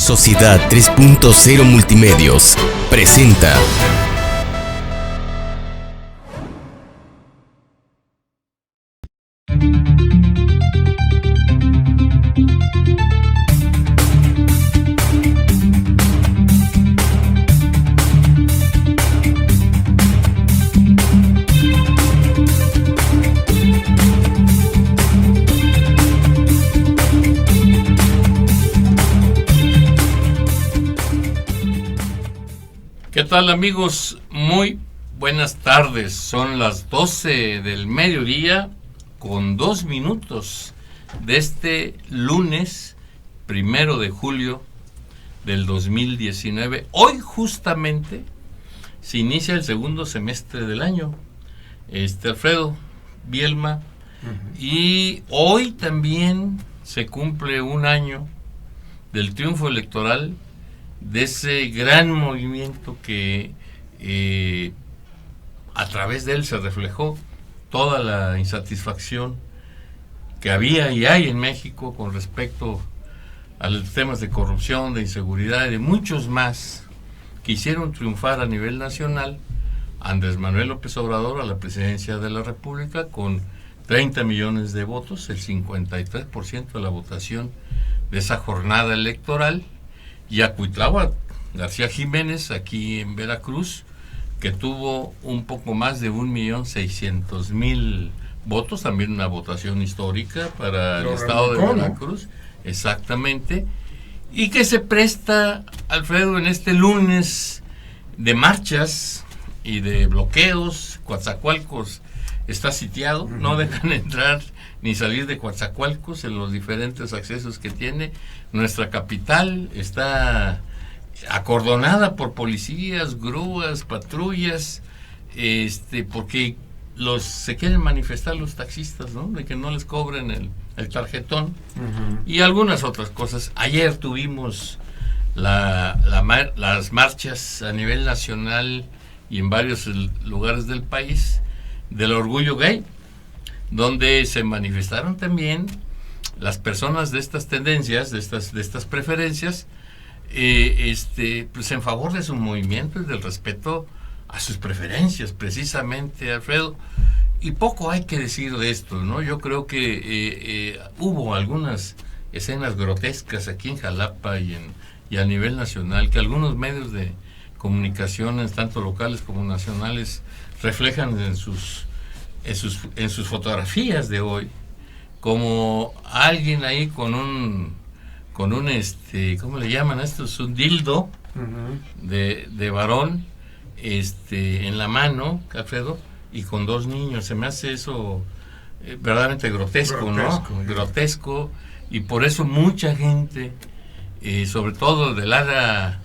Sociedad 3.0 Multimedios presenta ¿Qué tal, amigos? Muy buenas tardes. Son las 12 del mediodía con 2 minutos de este lunes 1 de julio del 2019. Hoy justamente se inicia el segundo semestre del año. Alfredo, Bielma, y hoy también se cumple un año del triunfo electoral de ese gran movimiento que a través de él se reflejó toda la insatisfacción que había y hay en México con respecto a los temas de corrupción, de inseguridad y de muchos más que hicieron triunfar a nivel nacional a Andrés Manuel López Obrador a la presidencia de la República con 30 millones de votos, el 53% de la votación de esa jornada electoral, y a Cuitláhuac García Jiménez, aquí en Veracruz, que tuvo un poco más de 1.600.000 votos, también una votación histórica para el estado de Veracruz, exactamente, y que se presta, Alfredo, en este lunes de marchas y de bloqueos. Coatzacoalcos está sitiado, no dejan entrar ni salir de Coatzacoalcos en los diferentes accesos que tiene. Nuestra capital está acordonada por policías, grúas, patrullas, porque se quieren manifestar los taxistas, ¿no? De que no les cobren el tarjetón, y algunas otras cosas. Ayer tuvimos las marchas a nivel nacional y en varios lugares del país del orgullo gay, donde se manifestaron también las personas de estas tendencias, de estas preferencias, pues en favor de su movimiento y del respeto a sus preferencias, precisamente, Alfredo. Y poco hay que decir de esto, ¿no? Yo creo que hubo algunas escenas grotescas aquí en Jalapa y a nivel nacional que algunos medios de comunicaciones, tanto locales como nacionales, reflejan en sus fotografías de hoy, como alguien ahí con un ¿cómo le llaman a esto? Es un dildo de varón en la mano, Alfredo, y con 2 niños. Se me hace eso verdaderamente grotesco, ¿no? Grotesco, y por eso mucha gente, sobre todo del área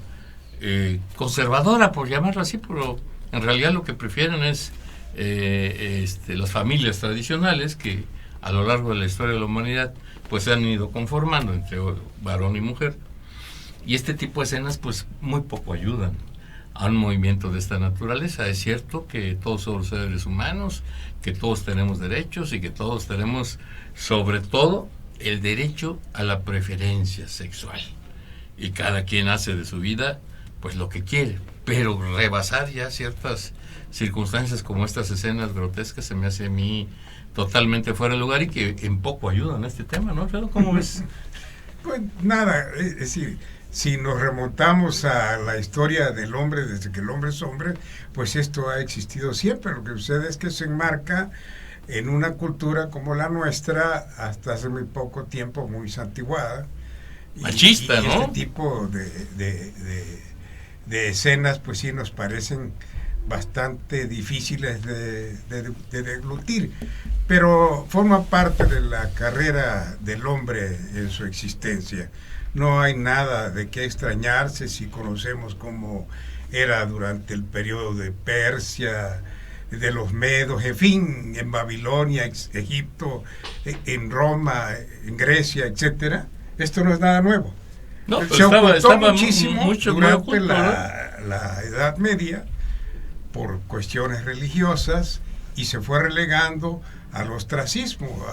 conservadora, por llamarlo así, pero en realidad lo que prefieren es las familias tradicionales que a lo largo de la historia de la humanidad pues se han ido conformando entre varón y mujer, y este tipo de escenas pues muy poco ayudan a un movimiento de esta naturaleza. Es cierto que todos somos seres humanos, que todos tenemos derechos y que todos tenemos sobre todo el derecho a la preferencia sexual, y cada quien hace de su vida pues lo que quiere, pero rebasar ya ciertas circunstancias como estas escenas grotescas se me hace a mí totalmente fuera de lugar y que en poco ayudan a este tema, ¿no, Alfredo? ¿Cómo ves? Pues nada, es decir, si nos remontamos a la historia del hombre, desde que el hombre es hombre, pues esto ha existido siempre. Lo que sucede es que se enmarca en una cultura como la nuestra, hasta hace muy poco tiempo muy santiguada. Machista, y ¿no? Este tipo de escenas, pues sí nos parecen bastante difíciles de deglutir, pero forma parte de la carrera del hombre en su existencia. No hay nada de qué extrañarse si conocemos cómo era durante el periodo de Persia, de los medos, en fin, en Babilonia, Egipto, en Roma, en Grecia, etcétera. Esto no es nada nuevo. No, se ocultó muchísimo durante la Edad Media por cuestiones religiosas, y se fue relegando al ostracismo,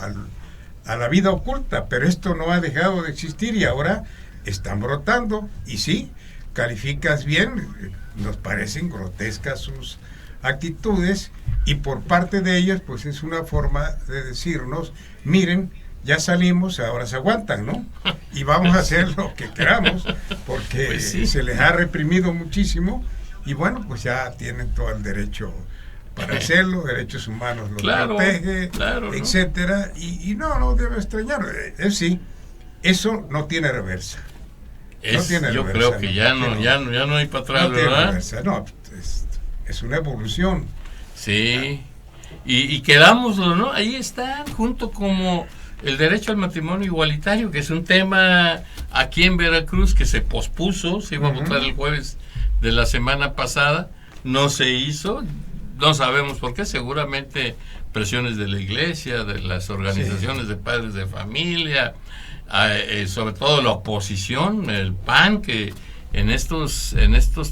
a la vida oculta, pero esto no ha dejado de existir, y ahora están brotando. Y sí, calificas bien, nos parecen grotescas sus actitudes, y por parte de ellas pues es una forma de decirnos, miren, ya salimos, ahora se aguantan, ¿no? Y vamos a hacer lo que queramos, porque Pues sí. se les ha reprimido muchísimo, y bueno, pues ya tienen todo el derecho para hacerlo, derechos humanos los Claro, protege, claro, ¿no? etcétera, y no debe extrañar, sí, eso no tiene reversa. No tiene Yo reversa, creo que ya no hay para atrás, no tiene ¿verdad? reversa, no, es una evolución. Sí, y quedámoslo, ¿no? Ahí está, junto como el derecho al matrimonio igualitario, que es un tema aquí en Veracruz que se pospuso, se iba a votar el jueves de la semana pasada, no se hizo, no sabemos por qué, seguramente presiones de la iglesia, de las organizaciones de padres de familia, sobre todo la oposición, el PAN, que en estos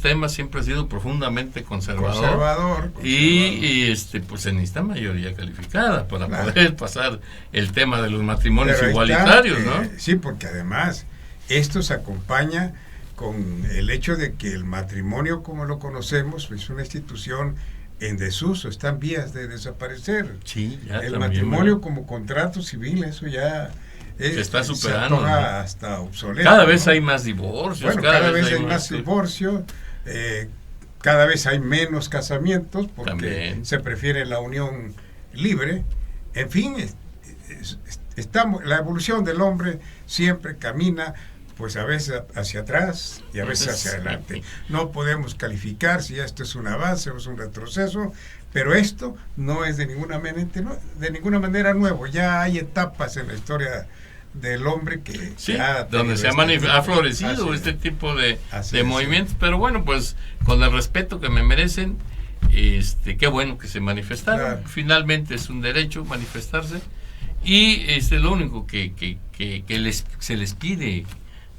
temas siempre ha sido profundamente conservador. Y pues se necesita mayoría calificada para poder pasar el tema de los matrimonios igualitarios, ¿no? Sí, porque además esto se acompaña con el hecho de que el matrimonio, como lo conocemos, es una institución en desuso, está en vías de desaparecer. Sí, ya el también, matrimonio, ¿no? como contrato civil, eso ya se está superando, se ¿no? hasta obsoleto. Cada vez ¿no? hay más divorcios. Bueno, cada vez hay más divorcios, cada vez hay menos casamientos, porque también se prefiere la unión libre. En fin, la evolución del hombre siempre camina, pues a veces hacia atrás y a veces hacia adelante. No podemos calificar si esto es un avance o es un retroceso, pero esto no es de ninguna manera nuevo. Ya hay etapas en la historia del hombre que donde se ha florecido este tipo de movimientos, pero bueno, pues con el respeto que me merecen, qué bueno que se manifestaron. Claro. Finalmente es un derecho manifestarse, y lo único que se les pide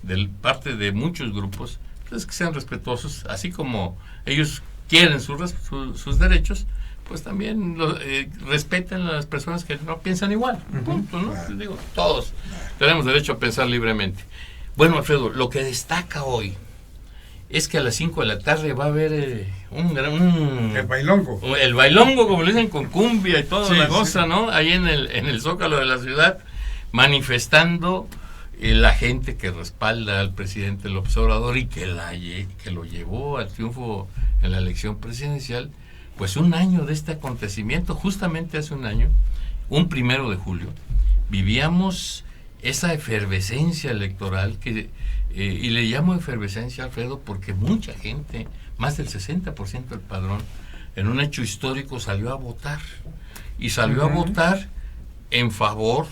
de parte de muchos grupos es que sean respetuosos, así como ellos quieren sus derechos, pues también respeten a las personas que no piensan igual, punto, ¿no? Claro. Digo, todos tenemos derecho a pensar libremente. Bueno, Alfredo, lo que destaca hoy es que a las 5 de la tarde va a haber el bailongo. El bailongo, como le dicen, con cumbia y toda la cosa, ¿no? Ahí en el Zócalo de la ciudad, manifestando la gente que respalda al presidente López Obrador y que lo llevó al triunfo en la elección presidencial. Pues un año de este acontecimiento, justamente hace un año, un 1 de julio, vivíamos esa efervescencia electoral y le llamo efervescencia, Alfredo, porque mucha gente, más del 60% del padrón, en un hecho histórico salió a votar, y salió a votar en favor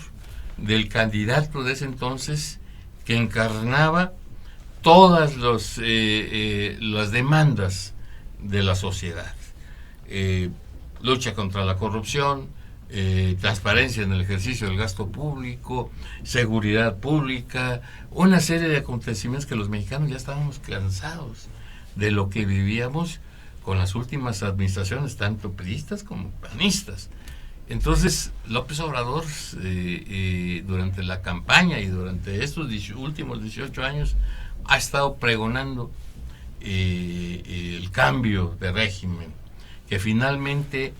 del candidato de ese entonces que encarnaba todas las demandas de la sociedad. Lucha contra la corrupción, transparencia en el ejercicio del gasto público, seguridad pública, una serie de acontecimientos que los mexicanos ya estábamos cansados de lo que vivíamos con las últimas administraciones, tanto priistas como panistas. Entonces, López Obrador, durante la campaña y durante estos últimos 18 años, ha estado pregonando el cambio de régimen, que finalmente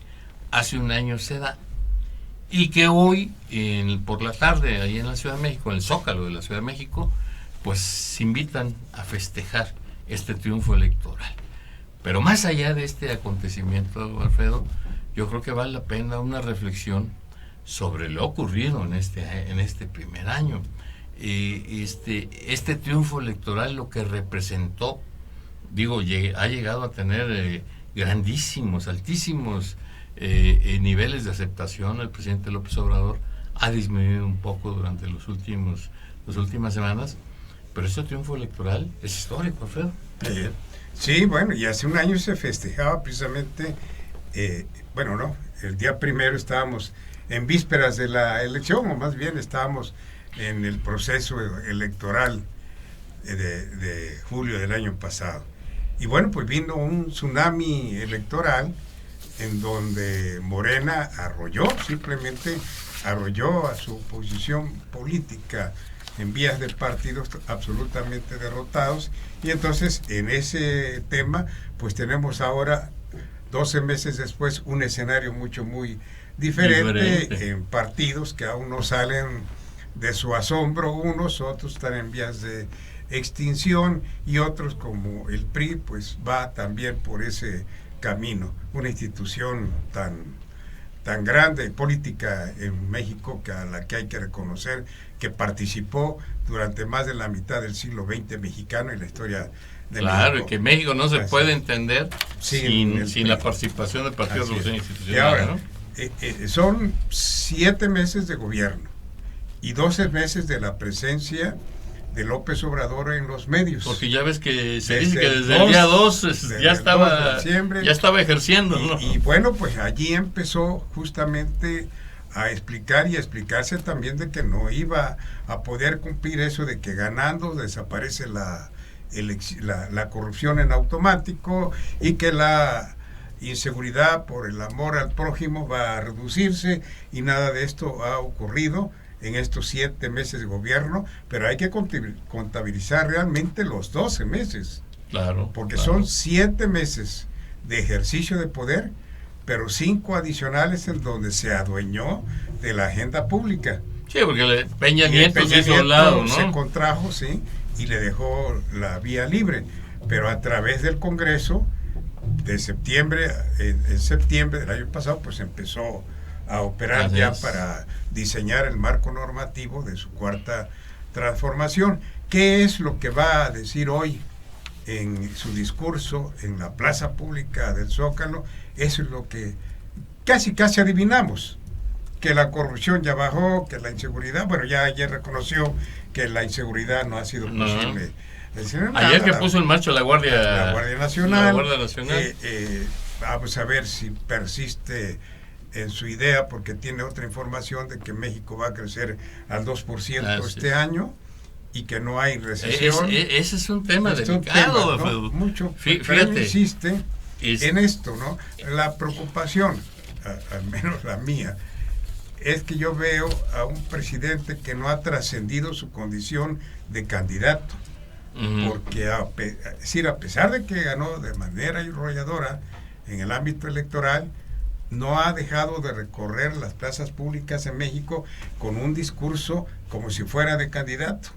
hace un año se da, y que hoy, por la tarde, ahí en la Ciudad de México, en el Zócalo de la Ciudad de México, pues se invitan a festejar este triunfo electoral. Pero más allá de este acontecimiento, Alfredo, yo creo que vale la pena una reflexión sobre lo ocurrido en este primer año. Este triunfo electoral, lo que representó, ha llegado a tener grandísimos, altísimos niveles de aceptación. El presidente López Obrador ha disminuido un poco durante las últimas semanas, pero este triunfo electoral es histórico, Alfredo. Sí, bueno, y hace un año se festejaba precisamente, el día 1 estábamos en vísperas de la elección, o más bien estábamos en el proceso electoral de julio del año pasado. Y bueno, pues vino un tsunami electoral en donde Morena simplemente arrolló a su oposición política en vías de partidos absolutamente derrotados, y entonces en ese tema pues tenemos ahora 12 meses después un escenario muy diferente en partidos que aún no salen de su asombro, unos, otros están en vías de extinción y otros como el PRI pues va también por ese camino, una institución tan grande y política en México que a la que hay que reconocer que participó durante más de la mitad del siglo XX mexicano en la historia de claro, México. Y que México no se Así puede entender sin la PRI. participación del Partido de Revolución Institucional. Y ahora, ¿no? son 7 meses de gobierno y 12 meses de la presencia de López Obrador en los medios. Porque ya ves que se Desde dice que el desde 2, el día 2 desde el 2 de diciembre, ya estaba ejerciendo, ¿no? Y bueno, pues allí empezó justamente a explicar y a explicarse también de que no iba a poder cumplir eso de que ganando desaparece la corrupción en automático y que la inseguridad por el amor al prójimo va a reducirse, y nada de esto ha ocurrido en estos 7 meses de gobierno, pero hay que contabilizar realmente los 12 meses. Claro. Porque claro. son 7 meses de ejercicio de poder, pero 5 adicionales en donde se adueñó de la agenda pública. Sí, porque Peña Nieto se hizo a Nieto un lado, ¿no? se contrajo, sí, y le dejó la vía libre, pero a través del Congreso, de septiembre, en septiembre del año pasado, pues empezó a operar Así ya es. para diseñar el marco normativo de su cuarta transformación. ¿Qué es lo que va a decir hoy en su discurso en la plaza pública del Zócalo? Eso es lo que casi adivinamos, que la corrupción ya bajó, que la inseguridad, bueno, ya ayer reconoció que la inseguridad no ha sido posible. Ayer que puso en marcha la Guardia Nacional, Nacional. Vamos a ver si persiste en su idea, porque tiene otra información de que México va a crecer al 2% este año y que no hay recesión. Ese es un tema delicado. Tema, ¿no? Mucho, fíjate, pero insiste en esto, ¿no? La preocupación, al menos la mía, es que yo veo a un presidente que no ha trascendido su condición de candidato. Porque a pesar de que ganó de manera arrolladora en el ámbito electoral, no ha dejado de recorrer las plazas públicas en México con un discurso como si fuera de candidato.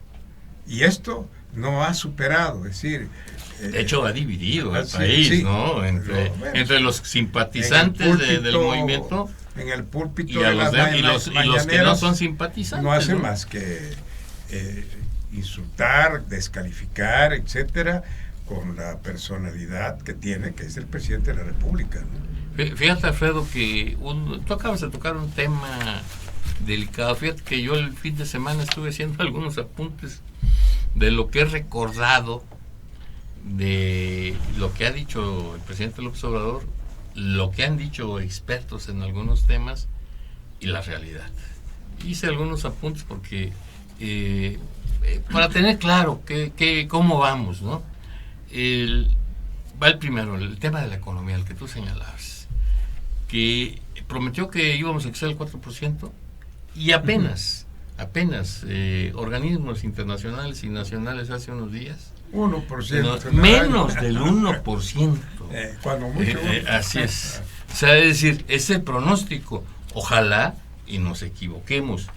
Y esto no ha superado, es decir... de hecho, ha dividido al país, sí, ¿no? Entre los simpatizantes del movimiento... En el púlpito y los que no son simpatizantes. No hacen más que insultar, descalificar, etcétera, con la personalidad que tiene, que es el presidente de la República, ¿no? Fíjate, Alfredo, que tú acabas de tocar un tema delicado. Fíjate que yo el fin de semana estuve haciendo algunos apuntes de lo que he recordado de lo que ha dicho el presidente López Obrador, lo que han dicho expertos en algunos temas y la realidad. Hice algunos apuntes porque para tener claro cómo vamos, ¿no? Va el primero, el tema de la economía, el que tú señalabas, que prometió que íbamos a crecer el 4% y apenas organismos internacionales y nacionales hace unos días 1%. Menos del 1%. Cuando mucho. Así es. O sea, es decir, es el pronóstico. Ojalá y nos equivoquemos.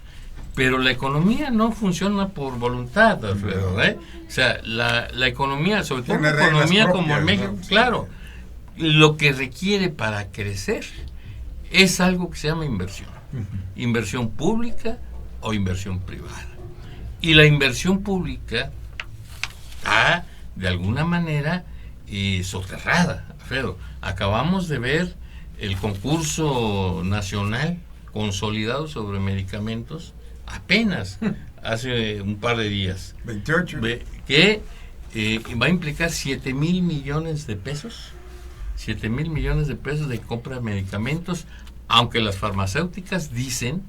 Pero la economía no funciona por voluntad, Alfredo, ¿eh? O sea, la economía, sobre todo una economía como en México, ¿no? Claro, lo que requiere para crecer es algo que se llama inversión. Inversión pública o inversión privada. Y la inversión pública está, de alguna manera, soterrada, Alfredo. Acabamos de ver el concurso nacional consolidado sobre medicamentos apenas hace un par de días. 28. Que va a implicar 7,000 millones de pesos. 7,000 millones de pesos de compra de medicamentos, aunque las farmacéuticas dicen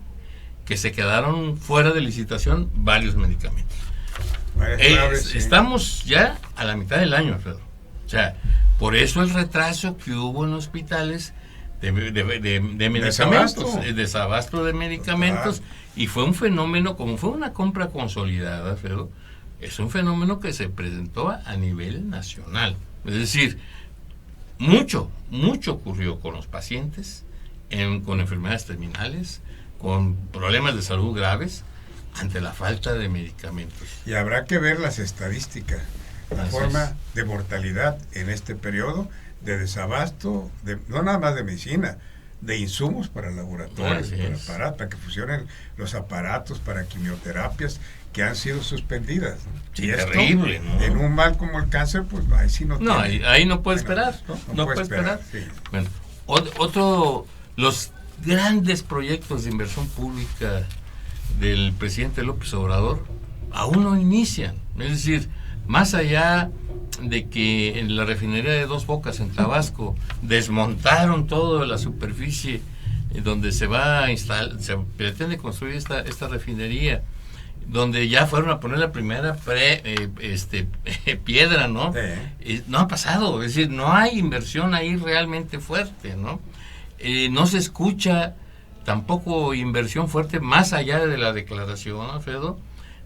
que se quedaron fuera de licitación varios medicamentos. Estamos ya a la mitad del año, Alfredo. O sea, por eso el retraso que hubo en hospitales de medicamentos, desabasto de medicamentos, y fue un fenómeno, como fue una compra consolidada, Alfredo, es un fenómeno que se presentó a nivel nacional. Es decir, mucho ocurrió con los pacientes, con enfermedades terminales, con problemas de salud graves, ante la falta de medicamentos. Y habrá que ver las estadísticas, la forma de mortalidad en este periodo, de desabasto, no nada más de medicina, de insumos para laboratorios, para que funcionen los aparatos para quimioterapias que han sido suspendidas, ¿no? Sí, y esto, terrible, ¿no? En un mal como el cáncer, pues ahí sí no tiene. Ahí no puede esperar, no puede esperar. Sí. Bueno, los grandes proyectos de inversión pública del presidente López Obrador aún no inician. Es decir, más allá de que en la refinería de Dos Bocas en Tabasco desmontaron toda la superficie donde se va a instalar, se pretende construir esta refinería, donde ya fueron a poner la primera piedra, ¿no? Sí. No ha pasado, es decir, no hay inversión ahí realmente fuerte, ¿no? No se escucha tampoco inversión fuerte más allá de la declaración, Alfredo,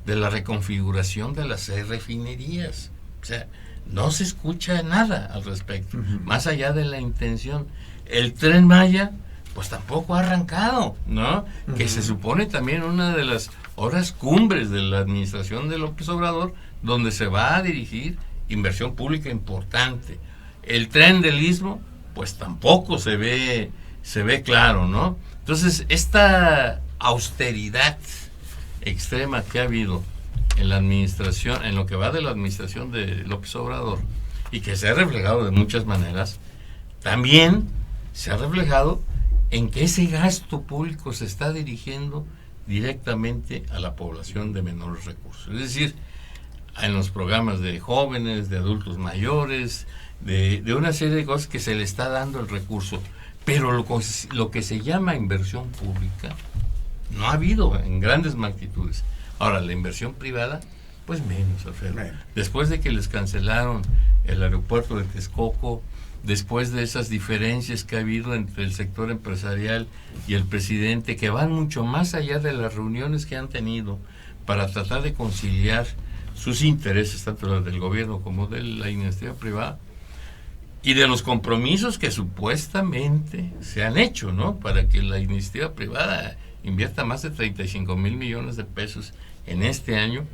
de la reconfiguración de las refinerías. O sea, no se escucha nada al respecto, más allá de la intención. El Tren Maya, pues tampoco ha arrancado, ¿no? Que se supone también una de las horas cumbres de la administración de López Obrador, donde se va a dirigir inversión pública importante. El Tren del Istmo, pues tampoco se ve claro, ¿no? Entonces, esta austeridad extrema que ha habido en la administración, en lo que va de la administración de López Obrador, y que se ha reflejado de muchas maneras, también se ha reflejado en que ese gasto público se está dirigiendo directamente a la población de menores recursos. Es decir, en los programas de jóvenes, de adultos mayores, de una serie de cosas que se le está dando el recurso. Pero lo que se llama inversión pública no ha habido en grandes magnitudes. Ahora, la inversión privada, pues menos, Alfredo. Después de que les cancelaron el aeropuerto de Texcoco, después de esas diferencias que ha habido entre el sector empresarial y el presidente, que van mucho más allá de las reuniones que han tenido para tratar de conciliar sus intereses, tanto los del gobierno como de la iniciativa privada, y de los compromisos que supuestamente se han hecho, ¿no? Para que la iniciativa privada invierta más de 35 mil millones de pesos en este año,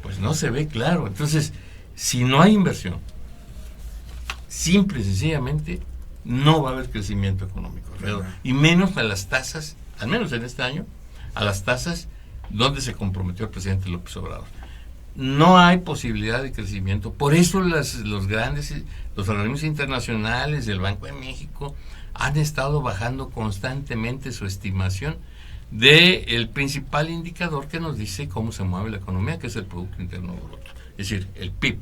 pues no se ve claro. Entonces, si no hay inversión, simple y sencillamente no va a haber crecimiento económico, Alfredo, y menos a las tasas, al menos en este año, a las tasas donde se comprometió el presidente López Obrador. No hay posibilidad de crecimiento. Por eso los organismos internacionales, el Banco de México, han estado bajando constantemente su estimación del principal indicador que nos dice cómo se mueve la economía, que es el Producto Interno Bruto, es decir, el PIB.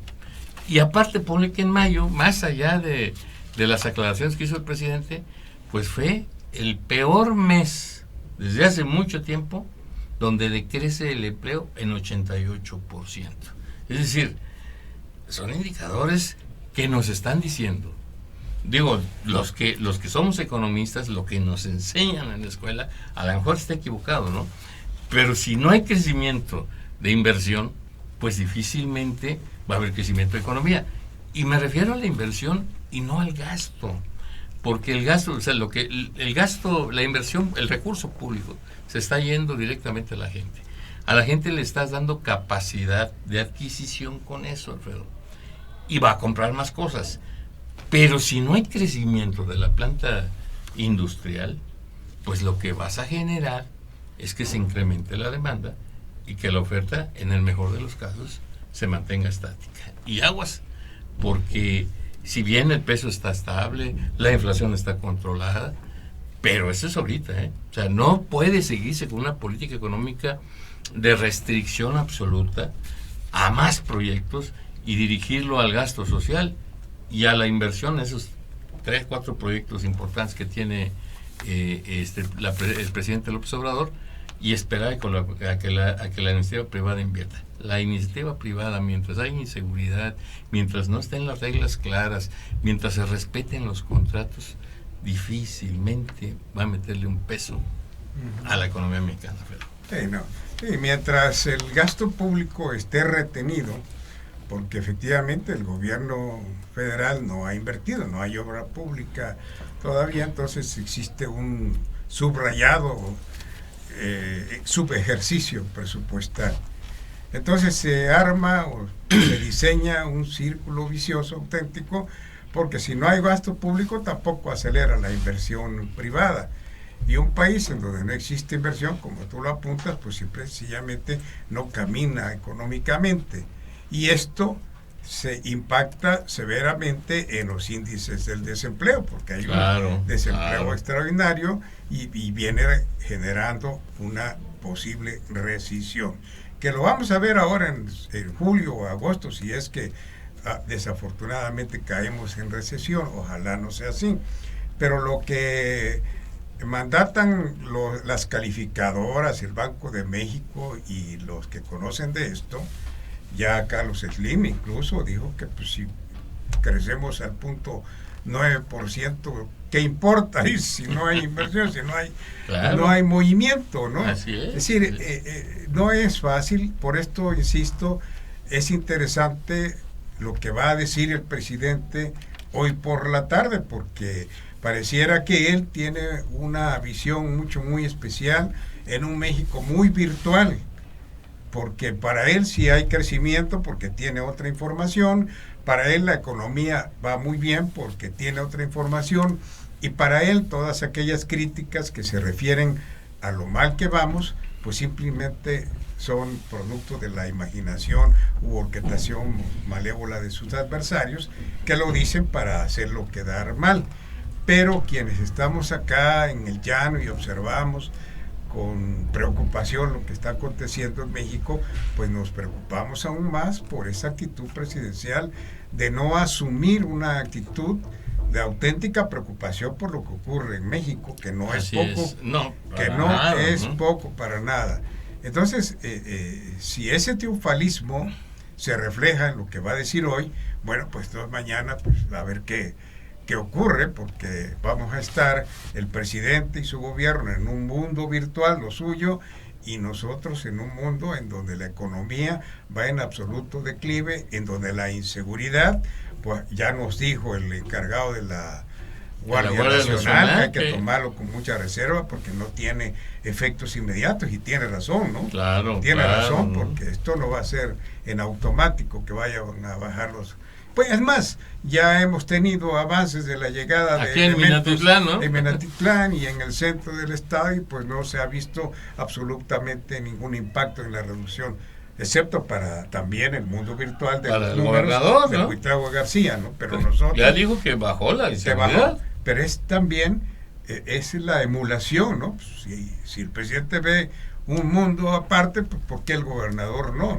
Y aparte pone que en mayo, más allá de las aclaraciones que hizo el presidente, pues fue el peor mes desde hace mucho tiempo donde decrece el empleo en 88%. Es decir, son indicadores que nos están diciendo, digo, los que somos economistas, lo que nos enseñan en la escuela, a lo mejor está equivocado, ¿no? Pero si no hay crecimiento de inversión, pues difícilmente va a haber crecimiento de economía. Y me refiero a la inversión y no al gasto, porque el gasto, o sea, el gasto, la inversión, el recurso público se está yendo directamente a la gente. A la gente le estás dando capacidad de adquisición con eso, Alfredo, y va a comprar más cosas. Pero si no hay crecimiento de la planta industrial, pues lo que vas a generar es que se incremente la demanda y que la oferta, en el mejor de los casos, se mantenga estática. Y aguas, porque si bien el peso está estable, la inflación está controlada, pero eso es ahorita, O sea, no puede seguirse con una política económica de restricción absoluta a más proyectos y dirigirlo al gasto social y a la inversión, esos 3, 4 proyectos importantes que tiene el presidente López Obrador, y esperar a que la iniciativa privada invierta. La iniciativa privada, mientras hay inseguridad, mientras no estén las reglas claras, mientras se respeten los contratos, difícilmente va a meterle un peso a la economía mexicana, Pedro. No. Sí, mientras el gasto público esté retenido, porque efectivamente el gobierno federal no ha invertido, no hay obra pública todavía, entonces existe un subrayado subejercicio presupuestal. Entonces se arma o se diseña un círculo vicioso auténtico, porque si no hay gasto público tampoco acelera la inversión privada. Y un país en donde no existe inversión, como tú lo apuntas, pues sencillamente no camina económicamente. Y esto se impacta severamente en los índices del desempleo, porque hay un desempleo extraordinario y viene generando una posible recesión, que lo vamos a ver ahora en julio o agosto, si es que desafortunadamente caemos en recesión. Ojalá no sea así, pero lo que mandatan las calificadoras, el Banco de México y los que conocen de esto, ya Carlos Slim incluso dijo que pues, si crecemos al punto 9%, ¿qué importa? Y si no hay inversión, si no hay movimiento, ¿no? Así es. Es decir, no es fácil, por esto insisto, es interesante lo que va a decir el presidente hoy por la tarde, porque pareciera que él tiene una visión muy especial en un México muy virtual, porque para él sí hay crecimiento porque tiene otra información, para él la economía va muy bien porque tiene otra información, y para él todas aquellas críticas que se refieren a lo mal que vamos, pues simplemente son producto de la imaginación u orquestación malévola de sus adversarios, que lo dicen para hacerlo quedar mal. Pero quienes estamos acá en el llano y observamos con preocupación lo que está aconteciendo en México, pues nos preocupamos aún más por esa actitud presidencial de no asumir una actitud de auténtica preocupación por lo que ocurre en México, que no es poco, poco para nada. Entonces, si ese triunfalismo se refleja en lo que va a decir hoy, bueno, pues mañana pues, a ver qué ocurre, porque vamos a estar el presidente y su gobierno en un mundo virtual, lo suyo, y nosotros en un mundo en donde la economía va en absoluto declive, en donde la inseguridad, pues ya nos dijo el encargado de la Guardia Nacional, que hay que tomarlo con mucha reserva porque no tiene efectos inmediatos, y tiene razón, ¿no? Tiene razón, porque esto no va a ser en automático que vayan a bajar los... Pues es más, ya hemos tenido avances de la llegada aquí de en Minatitlán, ¿no? En Minatitlán y en el centro del estado, y pues no se ha visto absolutamente ningún impacto en la reducción, excepto para también el mundo virtual de para los el números gobernador, de ¿no? Huitragua García, ¿no? Pero nosotros... Ya dijo que bajó la inseguridad. Pero es también, es la emulación, ¿no? Si el presidente ve un mundo aparte, pues ¿por qué el gobernador no?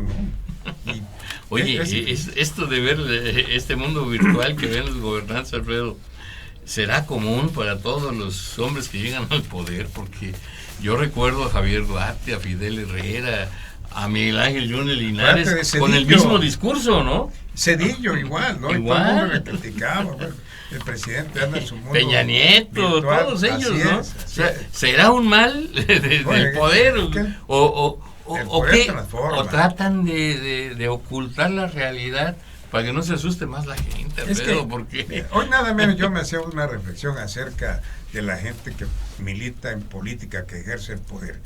Y oye, esto de ver este mundo virtual que ven los gobernantes, Alfredo, ¿será común para todos los hombres que llegan al poder? Porque yo recuerdo a Javier Duarte, a Fidel Herrera, a Miguel Ángel Yunes Linares, con el mismo discurso, ¿no? Cedillo igual, ¿no? Igual. Y todo el mundo le criticaba, bueno, el presidente anda en su mundo Peña Nieto, virtual, todos ellos, así ¿no? es. O sea, ¿será un mal del poder? ¿O tratan de ocultar la realidad para que no se asuste más la gente, Alfredo? Porque hoy nada menos yo me hacía una reflexión acerca de la gente que milita en política, que ejerce el poder.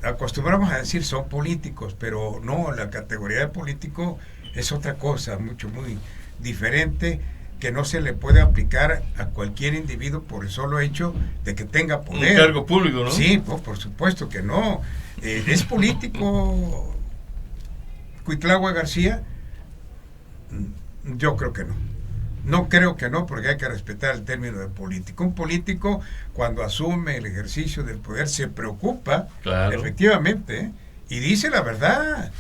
Acostumbramos a decir son políticos, pero no, la categoría de político es otra cosa, muy diferente, que no se le puede aplicar a cualquier individuo por el solo hecho de que tenga poder. Un cargo público, ¿no? Sí, por supuesto que no. ¿Es político Cuitlagua García? Yo creo que no. No creo que no, porque hay que respetar el término de político. Un político, cuando asume el ejercicio del poder, se preocupa, efectivamente, y dice la verdad.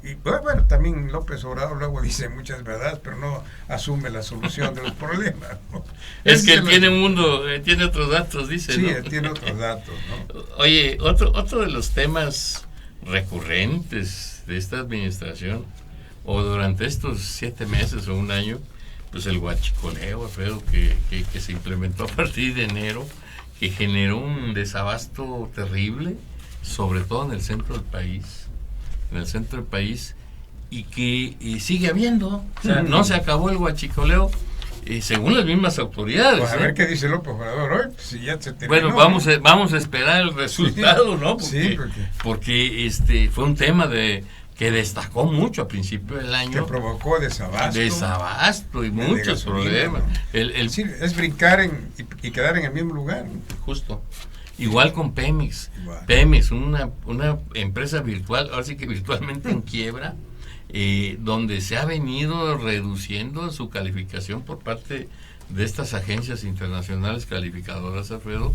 Y bueno, también López Obrador luego dice muchas verdades, pero no asume la solución de los problemas, ¿no? Es que él tiene un mundo, tiene otros datos, dice, sí, ¿no? él tiene otros datos, ¿no? Oye, otro de los temas recurrentes de esta administración, o durante estos 7 meses o un año, pues el huachicoleo, Alfredo, que se implementó a partir de enero, que generó un desabasto terrible, sobre todo en el centro del país, y que sigue habiendo. O sea, no se acabó el huachicoleo, según las mismas autoridades. Pues a ver qué dice López Obrador hoy, pues si ya se terminó. Bueno, vamos a esperar el resultado, ¿no? Porque fue un tema que destacó mucho a principio del año. Que provocó desabasto. Desabasto y muchos gasolina, problemas. ¿no? Es brincar y quedar en el mismo lugar, ¿no? Justo. Igual con Pemex. Igual. Pemex, una empresa virtual, ahora sí que virtualmente en quiebra, donde se ha venido reduciendo su calificación por parte de estas agencias internacionales calificadoras, Alfredo,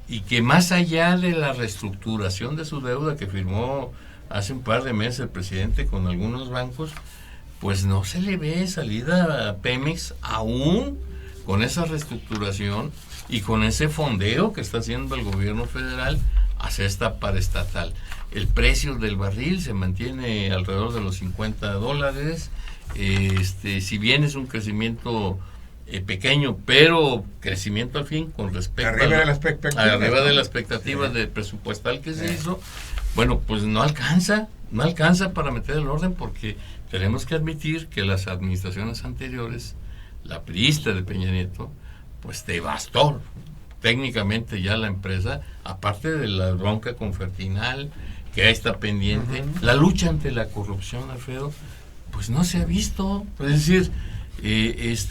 y que más allá de la reestructuración de su deuda que firmó hace un par de meses el presidente con algunos bancos, pues no se le ve salida a Pemex aún con esa reestructuración y con ese fondeo que está haciendo el gobierno federal hacia esta paraestatal. El precio del barril se mantiene alrededor de los $50. Si bien es un crecimiento pequeño, pero crecimiento al fin con respecto arriba de la expectativa de presupuestal que se hizo. Bueno, pues no alcanza para meter el orden, porque tenemos que admitir que las administraciones anteriores, la priista de Peña Nieto, pues devastó técnicamente ya la empresa, aparte de la bronca con Fertinal, que ahí está pendiente. La lucha ante la corrupción, Alfredo, pues no se ha visto. Es decir,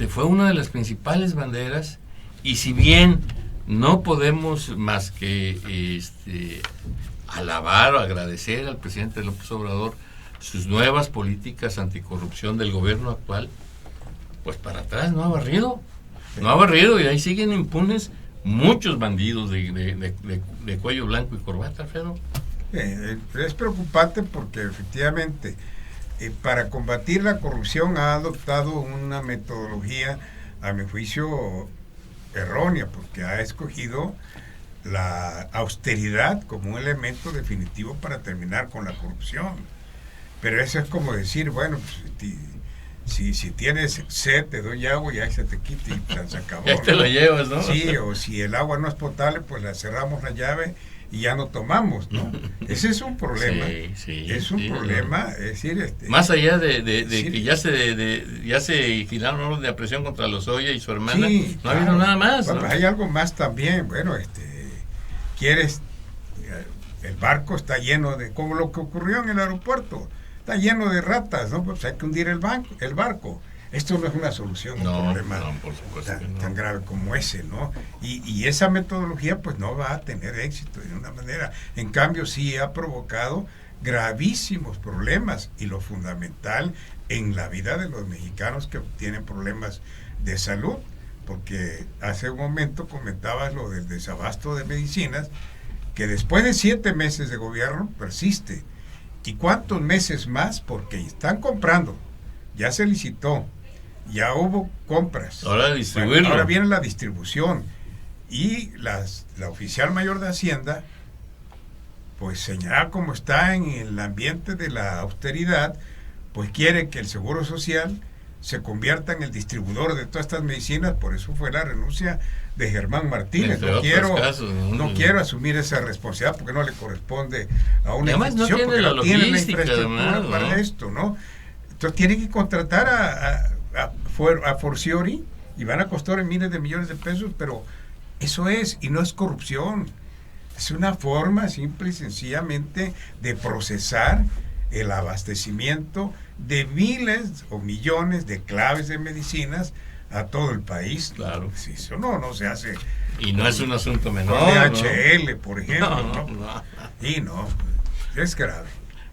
fue una de las principales banderas, y si bien no podemos más que alabar o agradecer al presidente López Obrador sus nuevas políticas anticorrupción del gobierno actual, pues para atrás no ha barrido, y ahí siguen impunes muchos bandidos de cuello blanco y corbata, Alfredo. Es preocupante porque efectivamente para combatir la corrupción ha adoptado una metodología, a mi juicio, errónea, porque ha escogido la austeridad como un elemento definitivo para terminar con la corrupción. Pero eso es como decir, bueno, pues, si tienes sed, te doy agua y ahí se te quita y se acabó. Ya te lo llevas, ¿no? Sí, o si el agua no es potable, pues la cerramos la llave y ya no tomamos, ¿no? Ese es un problema. Es un problema, es decir... Más allá de que ya se giraron orden de aprehensión contra Lozoya y su hermana, no ha habido nada más. Bueno, ¿no? Hay algo más también, bueno, el barco está lleno de, como lo que ocurrió en el aeropuerto, está lleno de ratas, ¿no? Pues hay que hundir el barco. Esto no es una solución a un problema por supuesto tan grave como ese, ¿no? Y esa metodología pues no va a tener éxito de una manera. En cambio sí ha provocado gravísimos problemas, y lo fundamental en la vida de los mexicanos que tienen problemas de salud, porque hace un momento comentabas lo del desabasto de medicinas, que después de 7 meses de gobierno persiste. ¿Y cuántos meses más? Porque están comprando, ya se licitó, ya hubo compras. Ahora distribuirlo. Ahora viene la distribución. Y la oficial mayor de Hacienda, pues señala como está en el ambiente de la austeridad, pues quiere que el Seguro Social se convierta en el distribuidor de todas estas medicinas. Por eso fue la renuncia de Germán Martínez. No quiero asumir esa responsabilidad porque no le corresponde a una institución, porque no tiene la infraestructura para esto, ¿no? Entonces tienen que contratar a forciori, y van a costar miles de millones de pesos, pero eso es, y no es corrupción, es una forma simple y sencillamente de procesar el abastecimiento de miles o millones de claves de medicinas a todo el país. Claro. Si eso no se hace. Y no es un asunto menor. DHL, por ejemplo. Y es grave.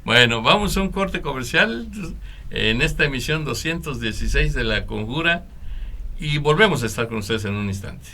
Bueno, vamos a un corte comercial en esta emisión 216 de La Conjura, y volvemos a estar con ustedes en un instante.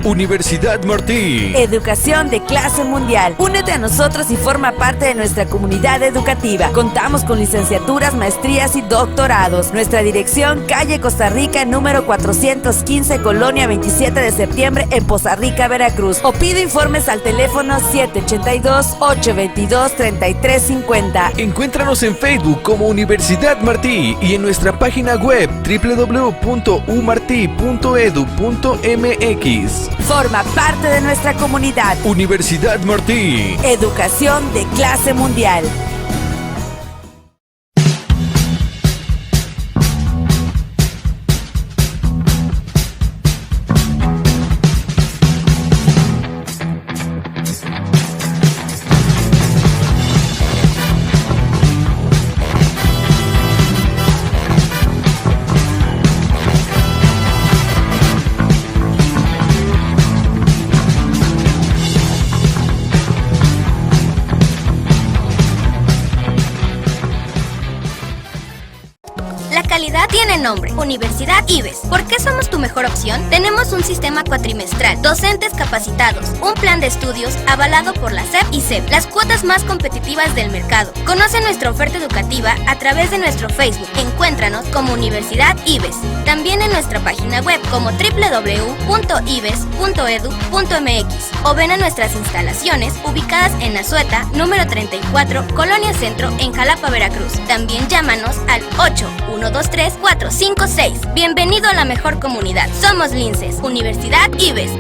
Universidad Martí. Educación de clase mundial. Únete a nosotros y forma parte de nuestra comunidad educativa. Contamos con licenciaturas, maestrías y doctorados. Nuestra dirección, calle Costa Rica, número 415, Colonia 27 de septiembre, en Poza Rica, Veracruz. O pide informes al teléfono 782-822-3350. Encuéntranos en Facebook como Universidad Martí y en nuestra página web www.umarti.edu.mx. Forma parte de nuestra comunidad. Universidad Martí. Educación de clase mundial. Tiene nombre, Universidad IBES. ¿Por qué somos tu mejor opción? Tenemos un sistema cuatrimestral, docentes capacitados, un plan de estudios avalado por la SEP y CEP, las cuotas más competitivas del mercado. Conoce nuestra oferta educativa a través de nuestro Facebook. Encuéntranos como Universidad IBES. También en nuestra página web como www.ibes.edu.mx o ven a nuestras instalaciones ubicadas en Azueta, número 34, Colonia Centro, en Jalapa, Veracruz. También llámanos al 8123-456. Bienvenido a la mejor comunidad. Somos Linces, Universidad IBES.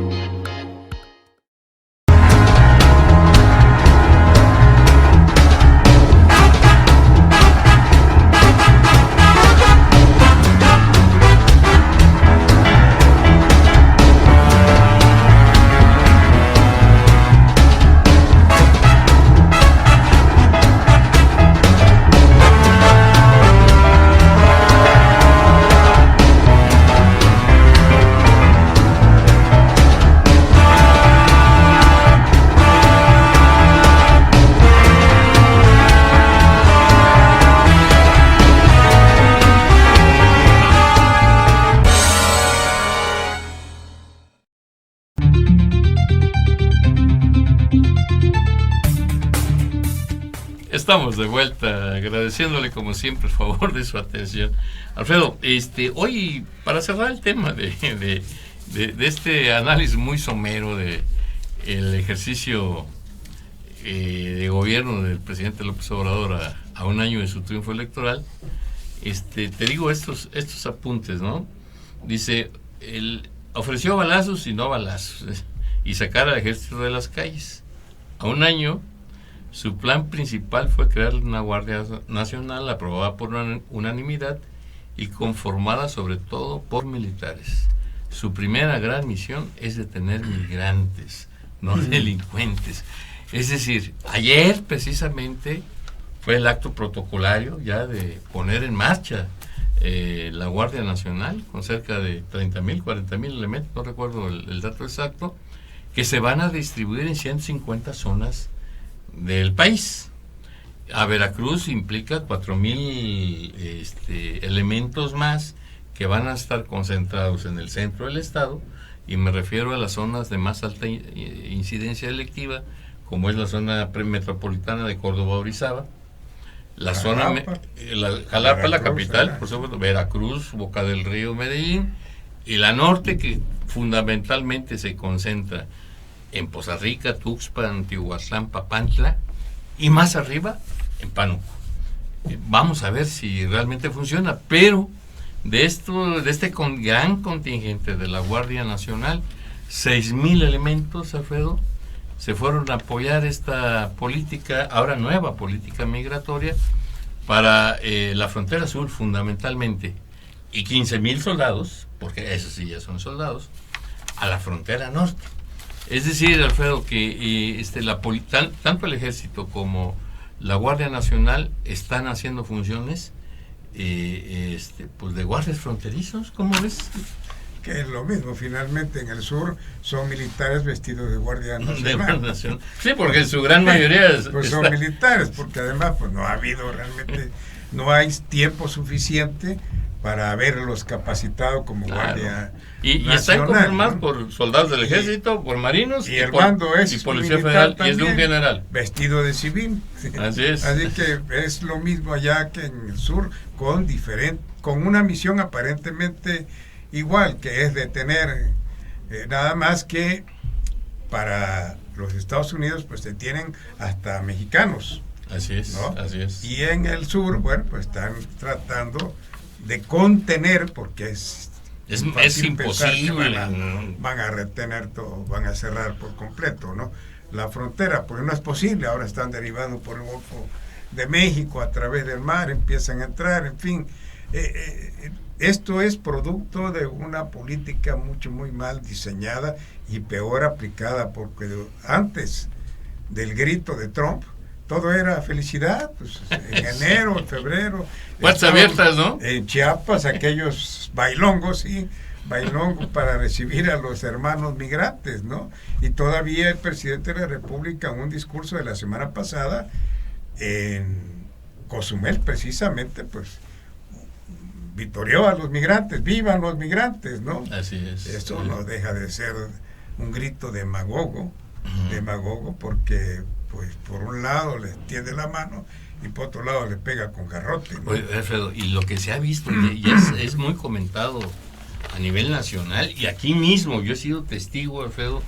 Estamos de vuelta, agradeciéndole como siempre el favor de su atención. Alfredo, hoy para cerrar el tema de este análisis muy somero de el ejercicio de gobierno del presidente López Obrador a un año de su triunfo electoral, te digo estos apuntes, ¿no? Dice, él ofreció balazos y no balazos, y sacar al ejército de las calles. A un año, su plan principal fue crear una Guardia Nacional aprobada por unanimidad y conformada sobre todo por militares. Su primera gran misión es detener migrantes, no delincuentes. Es decir, ayer precisamente fue el acto protocolario ya de poner en marcha la Guardia Nacional con cerca de 30,000, 40,000 elementos, no recuerdo el dato exacto, que se van a distribuir en 150 zonas del país. A Veracruz implica 4,000 elementos más que van a estar concentrados en el centro del estado, y me refiero a las zonas de más alta incidencia delictiva, como es la zona metropolitana de Córdoba, Orizaba, la Jalapa, la capital, por supuesto, Veracruz, Boca del Río, Medellín, y la norte, que fundamentalmente se concentra en Poza Rica, Tuxpan, Tihuatlán, Papantla, y más arriba en Pánuco. Vamos a ver si realmente funciona, pero de este gran contingente de la Guardia Nacional, 6,000 elementos, Alfredo, se fueron a apoyar esta política, ahora nueva política migratoria, para la frontera sur fundamentalmente, y 15,000 soldados, porque esos sí ya son soldados, a la frontera norte. Es decir, Alfredo, que tanto el ejército como la Guardia Nacional están haciendo funciones pues de guardias fronterizos, ¿cómo ves? Que es lo mismo, finalmente en el sur son militares vestidos de Guardia Nacional. Sí, porque en su gran mayoría pues son militares, porque además pues no ha habido realmente, no hay tiempo suficiente para haberlos capacitado como guardia y están nacional, conformados, ¿no? por soldados del ejército, por marinos y el mando es y policía militar federal, también, y es de un general. vestido de civil. Así es. Así que es lo mismo allá que en el sur, con una misión aparentemente igual, que es detener, nada más que para los Estados Unidos pues se tienen hasta mexicanos. Así es, ¿no? así es. Y en el sur, bueno, pues están tratando de contener, porque es fácil pensar que imposible. van a retener todo, van a cerrar por completo, ¿no? La frontera, porque no es posible. Ahora están derivando por el Golfo de México a través del mar, empiezan a entrar, en fin. Esto es producto de una política muy mal diseñada y peor aplicada, porque antes del grito de Trump todo era felicidad, pues en enero, en febrero. Puertas abiertas, ¿no? En Chiapas, aquellos bailongos, sí, bailongos para recibir a los hermanos migrantes, ¿no? Y todavía el presidente de la República, en un discurso de la semana pasada, en Cozumel, precisamente, pues, vitorió a los migrantes, vivan los migrantes, ¿no? Así es. Eso no deja de ser un grito demagogo, porque pues por un lado le tiende la mano y por otro lado le pega con garrote, ¿no? Oye, Alfredo, y lo que se ha visto y es muy comentado a nivel nacional y aquí mismo, yo he sido testigo, Alfredo,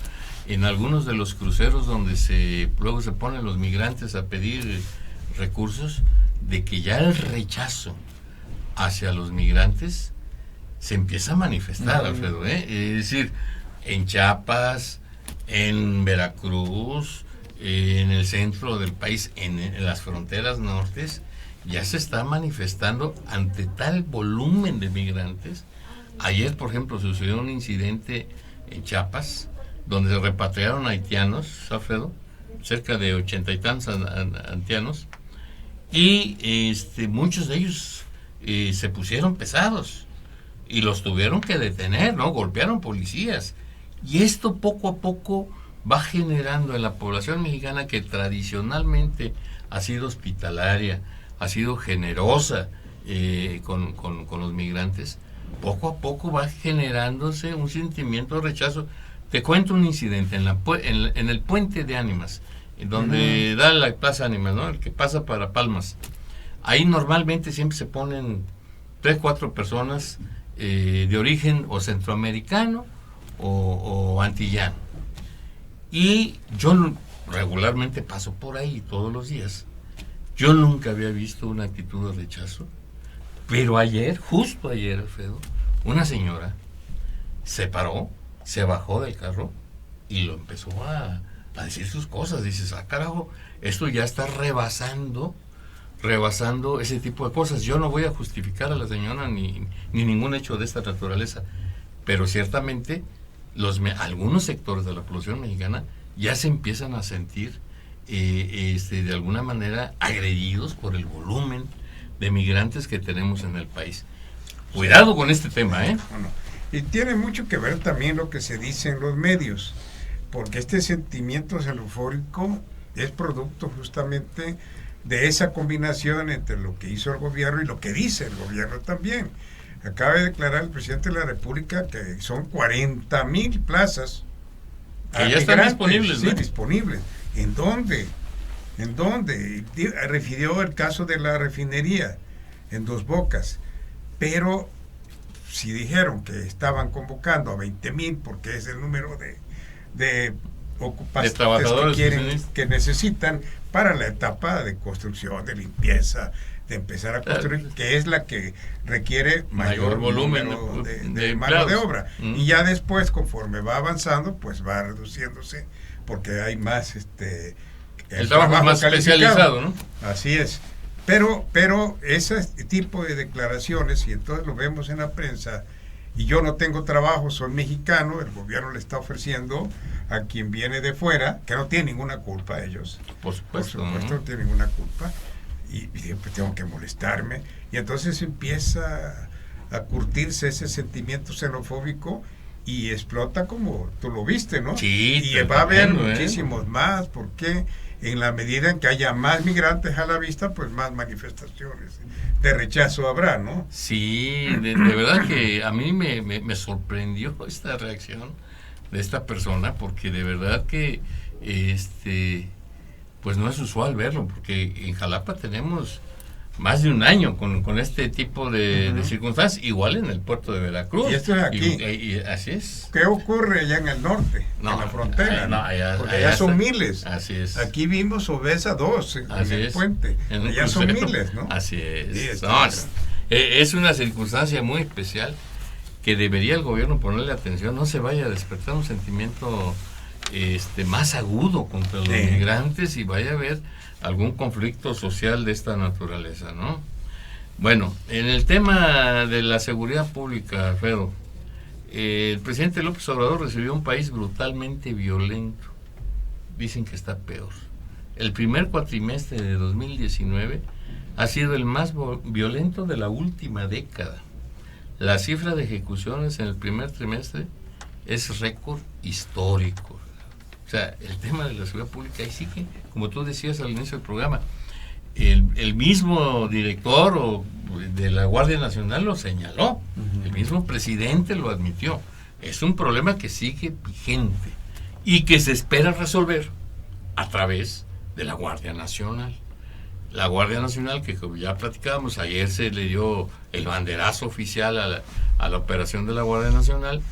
en algunos de los cruceros donde luego se ponen los migrantes a pedir recursos, de que ya el rechazo hacia los migrantes se empieza a manifestar, Alfredo, Es decir, en Chiapas, en Veracruz, en el centro del país, en las fronteras nortes, ya se está manifestando ante tal volumen de migrantes. Ayer, por ejemplo, sucedió un incidente en Chiapas, donde se repatriaron haitianos, Alfredo, cerca de 80 y tantos haitianos, y muchos de ellos se pusieron pesados y los tuvieron que detener, ¿no? Golpearon policías. Y esto poco a poco va generando en la población mexicana, que tradicionalmente ha sido hospitalaria, ha sido generosa con los migrantes, poco a poco va generándose un sentimiento de rechazo. Te cuento un incidente en el puente de Ánimas, donde da la Plaza Ánimas, ¿no? El que pasa para Palmas. Ahí normalmente siempre se ponen 3, 4 personas de origen o centroamericano o antillano. Y yo regularmente paso por ahí todos los días. Yo nunca había visto una actitud de rechazo, pero justo ayer, Alfredo, una señora se paró, se bajó del carro y lo empezó a decir sus cosas. Dices, carajo, esto ya está rebasando ese tipo de cosas. Yo no voy a justificar a la señora ni ningún hecho de esta naturaleza, pero ciertamente algunos sectores de la población mexicana ya se empiezan a sentir de alguna manera agredidos por el volumen de migrantes que tenemos en el país. Cuidado con este tema, ¿eh? Bueno, y tiene mucho que ver también lo que se dice en los medios, porque este sentimiento xenofóbico es producto justamente de esa combinación entre lo que hizo el gobierno y lo que dice el gobierno también. Acaba de declarar el presidente de la República que son 40,000 plazas que ya están disponibles, sí, ¿no? disponibles. ¿En dónde? Refirió el caso de la refinería en Dos Bocas, pero si dijeron que estaban convocando a 20,000 porque es el número de ocupantes de trabajadores que necesitan para la etapa de construcción, de limpieza, de empezar a construir, que es la que requiere mayor volumen de mano de obra. Y ya después, conforme va avanzando, pues va reduciéndose, porque hay más el trabajo más especializado, ¿no? Así es. Pero ese tipo de declaraciones, y entonces lo vemos en la prensa, y yo no tengo trabajo, soy mexicano, el gobierno le está ofreciendo a quien viene de fuera, que no tiene ninguna culpa ellos. Por supuesto, no tiene ninguna culpa. Y pues tengo que molestarme. Y entonces empieza a curtirse ese sentimiento xenofóbico y explota como tú lo viste, ¿no? Sí, y va a haber tremendo, muchísimos más, porque en la medida en que haya más migrantes a la vista, pues más manifestaciones de rechazo habrá, ¿no? Sí, de verdad que a mí me sorprendió esta reacción de esta persona, porque de verdad que pues no es usual verlo, porque en Jalapa tenemos más de un año con este tipo de circunstancias, igual en el puerto de Veracruz. Y esto es aquí. Y así es. ¿Qué ocurre allá en el norte, en la frontera? Porque allá son miles. Así es. Aquí vimos Obesa 2 en el puente. Allá son miles, ¿no? Así es. Sí, es una circunstancia muy especial que debería el gobierno ponerle atención. No se vaya a despertar un sentimiento más agudo contra los migrantes y vaya a haber algún conflicto social de esta naturaleza, ¿no? Bueno, en el tema de la seguridad pública, Alfredo, el presidente López Obrador recibió un país brutalmente violento. Dicen que está peor. El primer cuatrimestre de 2019 ha sido el más violento de la última década. La cifra de ejecuciones en el primer trimestre es récord histórico. O sea, el tema de la seguridad pública, ahí sí que, como tú decías al inicio del programa, el mismo director de la Guardia Nacional lo señaló, el mismo presidente lo admitió. Es un problema que sigue vigente y que se espera resolver a través de la Guardia Nacional. La Guardia Nacional, que como ya platicábamos, ayer se le dio el banderazo oficial a la operación de la Guardia Nacional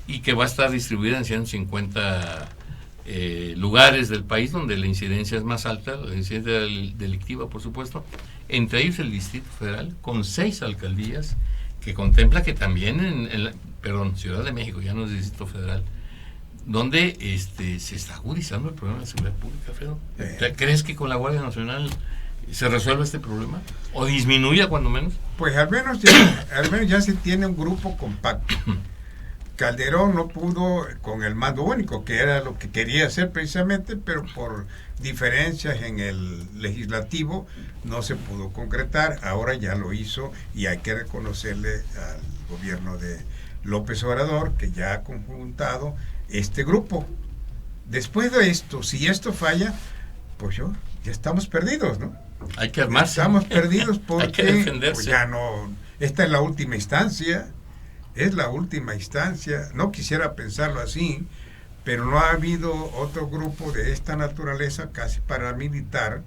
y que va a estar distribuida en 150 lugares del país donde la incidencia es más alta, la incidencia delictiva, por supuesto, entre ellos el Distrito Federal, con 6 alcaldías, que contempla que también Ciudad de México, ya no es Distrito Federal, donde se está agudizando el problema de seguridad pública, Alfredo. ¿Crees que con la Guardia Nacional se resuelve este problema? ¿O disminuya cuando menos? Pues al menos ya se tiene un grupo compacto. Calderón no pudo con el mando único, que era lo que quería hacer precisamente, pero por diferencias en el legislativo no se pudo concretar. Ahora ya lo hizo y hay que reconocerle al gobierno de López Obrador que ya ha conjuntado este grupo. Después de esto, si esto falla, pues ya estamos perdidos, ¿no? Hay que armarse. Estamos perdidos porque hay que defenderse. Pues ya no, esta es la última instancia. Es la última instancia, no quisiera pensarlo así, pero no ha habido otro grupo de esta naturaleza casi paramilitar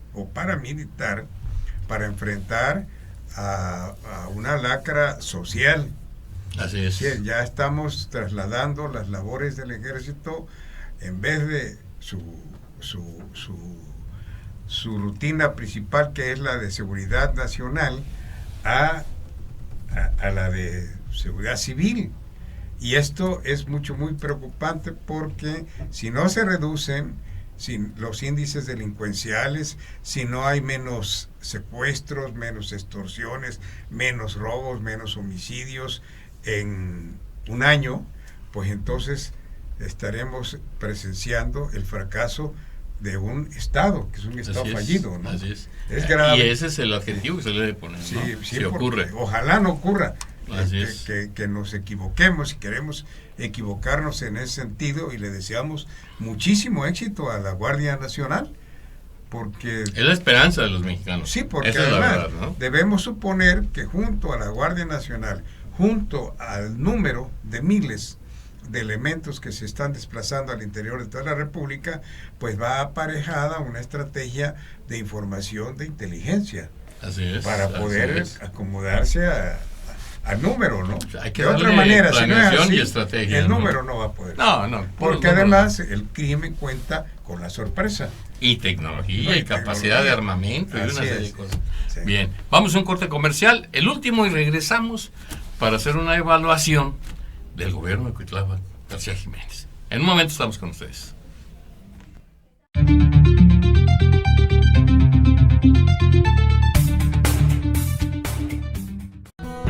para enfrentar a una lacra social. Así es. Sí, ya estamos trasladando las labores del ejército, en vez de su rutina principal, que es la de seguridad nacional, a la de seguridad civil. Y esto es muy preocupante, porque si no se reducen los índices delincuenciales, si no hay menos secuestros, menos extorsiones, menos robos, menos homicidios en un año, pues entonces estaremos presenciando el fracaso de un Estado, que es un Estado fallido, ¿no? Así es. Es grave. Y ese es el adjetivo que se le debe poner, ¿no? Sí, si ocurre. Ojalá no ocurra. Así que nos equivoquemos, y queremos equivocarnos en ese sentido, y le deseamos muchísimo éxito a la Guardia Nacional, porque es la esperanza de los mexicanos. Sí, porque esa además es la verdad, ¿no? Debemos suponer que junto a la Guardia Nacional, junto al número de miles de elementos que se están desplazando al interior de toda la República, pues va aparejada una estrategia de información, de inteligencia, así es, para poder acomodarse al número, ¿no? O sea, hay que de otra darle manera, si no es así, y estrategia, el ¿no? número no va a poder. No, porque además el crimen cuenta con la sorpresa. Y tecnología y capacidad de armamento y una serie de cosas. Sí. Bien, vamos a un corte comercial, el último, y regresamos para hacer una evaluación del gobierno de Cuitlava García Jiménez. En un momento estamos con ustedes.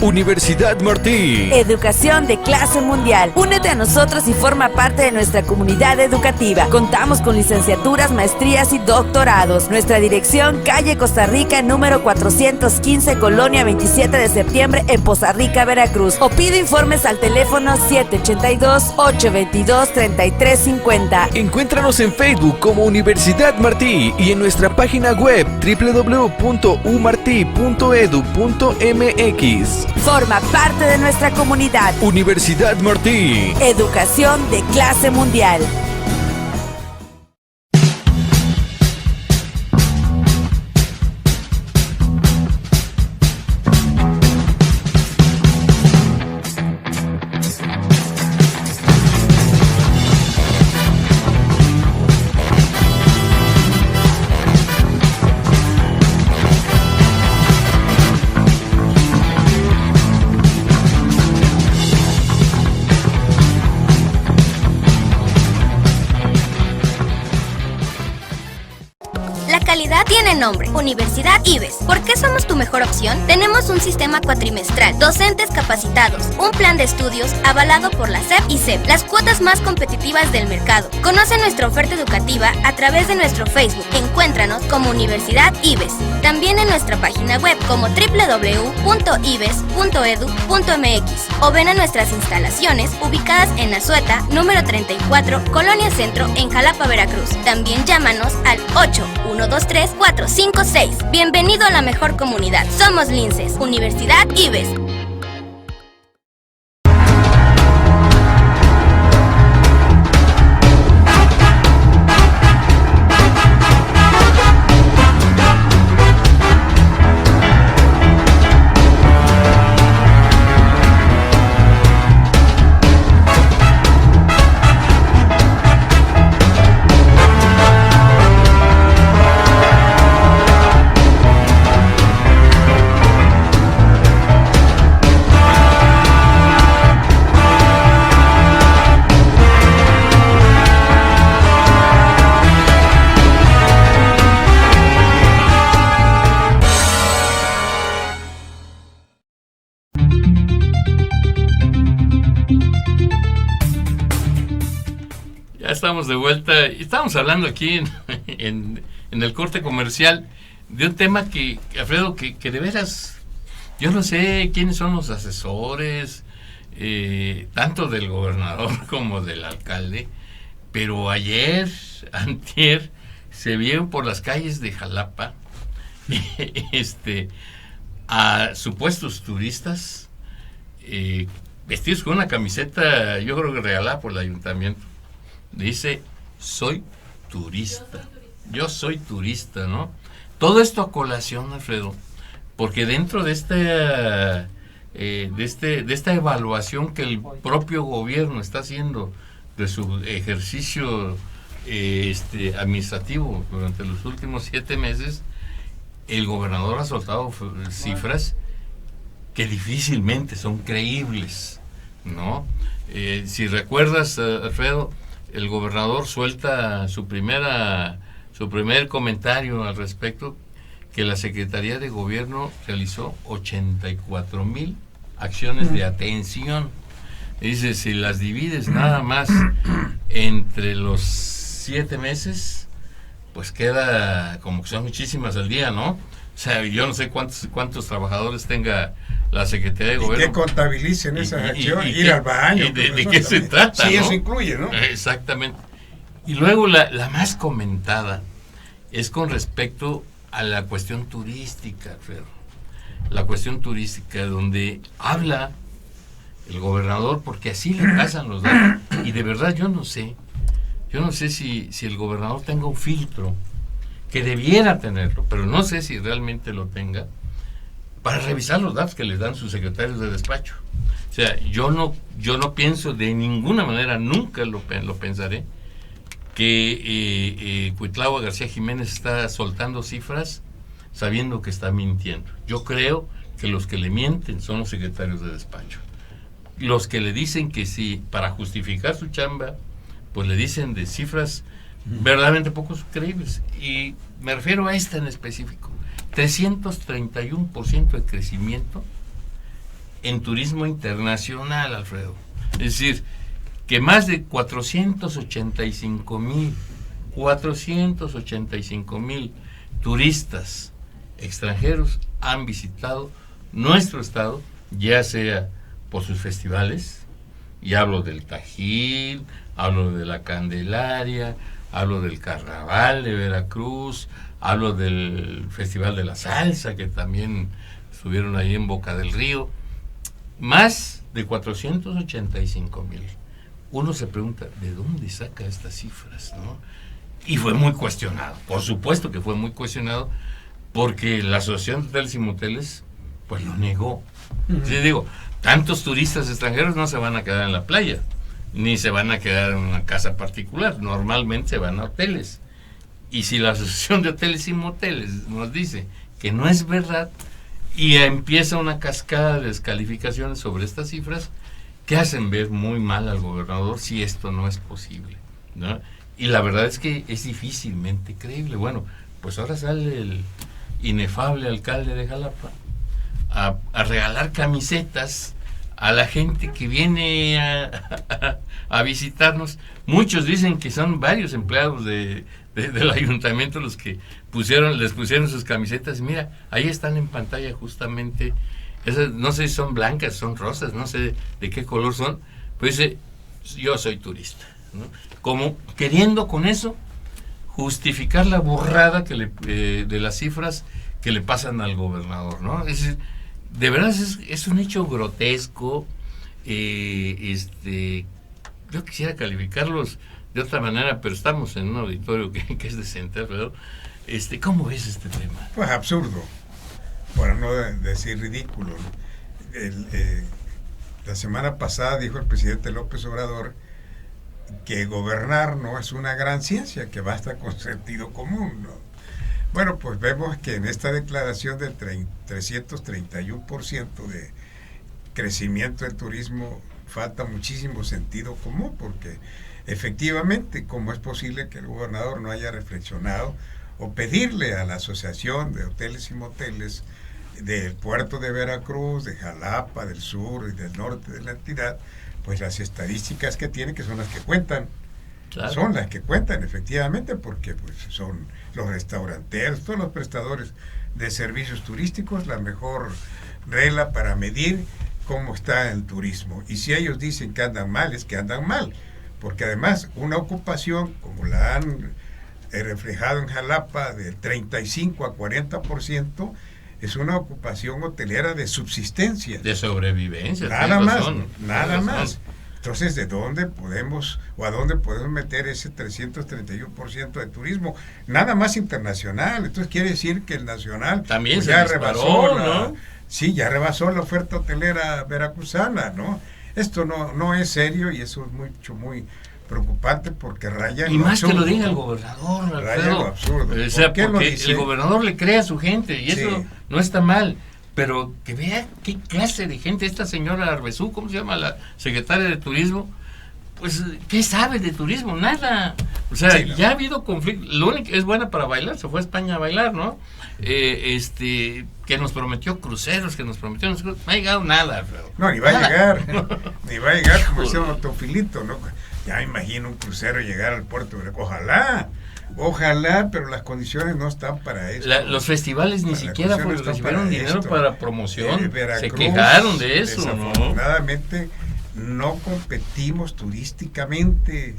Universidad Martí. Educación de clase mundial. Únete a nosotros y forma parte de nuestra comunidad educativa. Contamos con licenciaturas, maestrías y doctorados. Nuestra dirección, calle Costa Rica, número 415, Colonia 27 de septiembre, en Poza Rica, Veracruz. O pide informes al teléfono 782-822-3350. Encuéntranos en Facebook como Universidad Martí y en nuestra página web www.umarti.edu.mx. Forma parte de nuestra comunidad. Universidad Martí. Educación de clase mundial. Tiene nombre, Universidad IBES. ¿Por qué somos tu mejor opción? Tenemos un sistema cuatrimestral, docentes capacitados, un plan de estudios avalado por la SEP y CEP, las cuotas más competitivas del mercado. Conoce nuestra oferta educativa a través de nuestro Facebook. Encuéntranos como Universidad IBES. También en nuestra página web como www.ibes.edu.mx o ven a nuestras instalaciones ubicadas en Azueta, número 34, Colonia Centro, en Jalapa, Veracruz. También llámanos al 8123-456. Bienvenido a la mejor comunidad. Somos Linces, Universidad IBES. Estamos de vuelta y estamos hablando aquí en el corte comercial de un tema que, Alfredo, que de veras, yo no sé quiénes son los asesores, tanto del gobernador como del alcalde, pero antier, se vieron por las calles de Jalapa a supuestos turistas vestidos con una camiseta, yo creo que regalada por el ayuntamiento. Dice, soy turista. Yo soy turista, ¿no? Todo esto a colación, Alfredo, porque dentro de esta evaluación que el propio gobierno está haciendo de su ejercicio administrativo durante los últimos 7 meses, el gobernador ha soltado cifras que difícilmente son creíbles, ¿no? Si recuerdas, Alfredo, el gobernador suelta su primer comentario al respecto, que la Secretaría de Gobierno realizó 84,000 acciones de atención. Dice, si las divides nada más entre los 7 meses, pues queda como que son muchísimas al día, ¿no? O sea, yo no sé cuántos trabajadores tenga la Secretaría de Gobierno. Que contabilicen esas acciones, ir al baño. ¿De qué se trata? Sí, ¿no? Eso incluye, ¿no? Exactamente. Y luego la más comentada es con respecto a la cuestión turística, Alfredo. La cuestión turística, donde habla el gobernador, porque así le pasan los datos. Y de verdad yo no sé si el gobernador tenga un filtro, que debiera tenerlo, pero no sé si realmente lo tenga, para revisar los datos que les dan sus secretarios de despacho. O sea, yo no pienso de ninguna manera, nunca lo pensaré, que Cuitlahua García Jiménez está soltando cifras sabiendo que está mintiendo. Yo creo que los que le mienten son los secretarios de despacho. Los que le dicen que sí, para justificar su chamba, pues le dicen de cifras verdaderamente poco creíbles. Y me refiero a esta en específico. 331% de crecimiento en turismo internacional, Alfredo. Es decir, que más de 485,000 turistas extranjeros han visitado nuestro estado, ya sea por sus festivales, y hablo del Tajín, hablo de la Candelaria, hablo del Carnaval de Veracruz, hablo del Festival de la Salsa, que también estuvieron ahí en Boca del Río, más de 485,000. Uno se pregunta, ¿de dónde saca estas cifras, no? Y fue muy cuestionado, por supuesto que fue muy cuestionado, porque la Asociación de Hoteles y Moteles, pues lo negó. Sí, digo, tantos turistas extranjeros no se van a quedar en la playa, ni se van a quedar en una casa particular, normalmente se van a hoteles. Y si la Asociación de Hoteles y Moteles nos dice que no es verdad, y empieza una cascada de descalificaciones sobre estas cifras, que hacen ver muy mal al gobernador si esto no es posible, ¿no? Y la verdad es que es difícilmente creíble. Bueno, pues ahora sale el inefable alcalde de Jalapa a regalar camisetas a la gente que viene a visitarnos. Muchos dicen que son varios empleados del ayuntamiento los que les pusieron sus camisetas. Y mira, ahí están en pantalla justamente. Esas, no sé si son blancas, son rosas, no sé de qué color son. Pues dice, yo soy turista, ¿no? Como queriendo con eso justificar la burrada de las cifras que le pasan al gobernador, ¿no? Es decir, de verdad es un hecho grotesco. Yo quisiera calificarlos de otra manera, pero estamos en un auditorio que es decente, ¿verdad? ¿Cómo ves este tema? Pues absurdo, para no decir ridículo, ¿no? La semana pasada dijo el presidente López Obrador que gobernar no es una gran ciencia, que basta con sentido común, ¿no? Bueno, pues vemos que en esta declaración del 331% de crecimiento del turismo falta muchísimo sentido común, porque efectivamente, ¿cómo es posible que el gobernador no haya reflexionado o pedirle a la Asociación de Hoteles y Moteles del puerto de Veracruz, de Jalapa, del sur y del norte de la entidad, pues las estadísticas que tiene, que son las que cuentan? Claro. Son las que cuentan efectivamente, porque pues son los restauranteros, todos los prestadores de servicios turísticos, la mejor regla para medir cómo está el turismo. Y si ellos dicen que andan mal, es que andan mal, porque además una ocupación, como la han reflejado en Jalapa, de 35 a 40%, es una ocupación hotelera de subsistencia. De sobrevivencia. Nada más, nada más. Entonces, ¿de dónde podemos, o a dónde podemos meter ese 331% de turismo? Nada más internacional. Entonces quiere decir que el nacional también pues, se ya disparó, rebasó ¿no? Sí, ya rebasó la oferta hotelera veracruzana, ¿no? Esto no es serio, y eso es muy preocupante, porque raya en y lo más absurdo, que lo diga ¿no? el gobernador, raya en lo absurdo. O sea, ¿Por qué porque lo dice? el gobernador le cree a su gente, y Sí. eso no está mal. Pero que vea qué clase de gente, esta señora Arbezú, ¿cómo se llama? La secretaria de Turismo, pues, ¿qué sabe de turismo? Nada. O sea, Sí, no. ya ha habido conflicto. Lo único que es buena para bailar, se fue a España a bailar, ¿no? Que nos prometió cruceros, que nos prometió... No ha llegado nada, Alfredo. No, ni va a llegar, ni va a llegar, como decía Híjole. Autofilito, ¿no? Ya me imagino un crucero llegar al puerto de Veracruz. Ojalá, pero las condiciones no están para eso. Los festivales ni Las siquiera condiciones no están recibieron para dinero esto. para promoción. Veracruz, se quejaron de eso, ¿no? Desafortunadamente, no competimos turísticamente.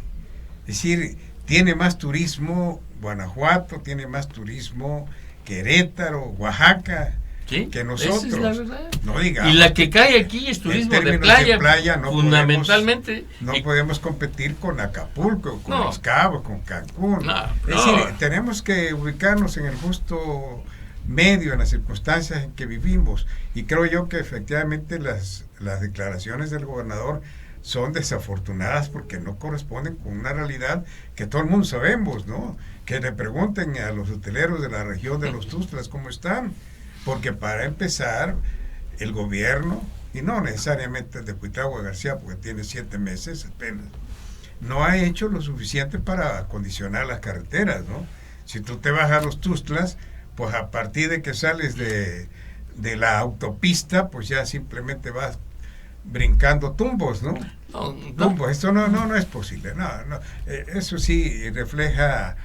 Es decir, tiene más turismo Guanajuato, tiene más turismo Querétaro, Oaxaca, ¿Sí? que nosotros. Esa es la verdad. No digamos. Y la que cae aquí es turismo de playa, no fundamentalmente. no podemos competir con Acapulco, con Los Cabos, con Cancún. Es decir, tenemos que ubicarnos en el justo medio, en las circunstancias en que vivimos. Y creo yo que efectivamente las declaraciones del gobernador son desafortunadas, porque no corresponden con una realidad que todo el mundo sabemos, ¿no? Que le pregunten a los hoteleros de la región de los Tuxtlas cómo están. Porque para empezar, el gobierno, y no necesariamente el de Cuitlahua García, porque tiene 7 meses apenas, no ha hecho lo suficiente para acondicionar las carreteras, ¿no? Si tú te vas a los Tuxtlas, pues a partir de que sales de de la autopista, pues ya simplemente vas brincando tumbos, ¿no? Tumbos, esto no es posible, no. Eso sí refleja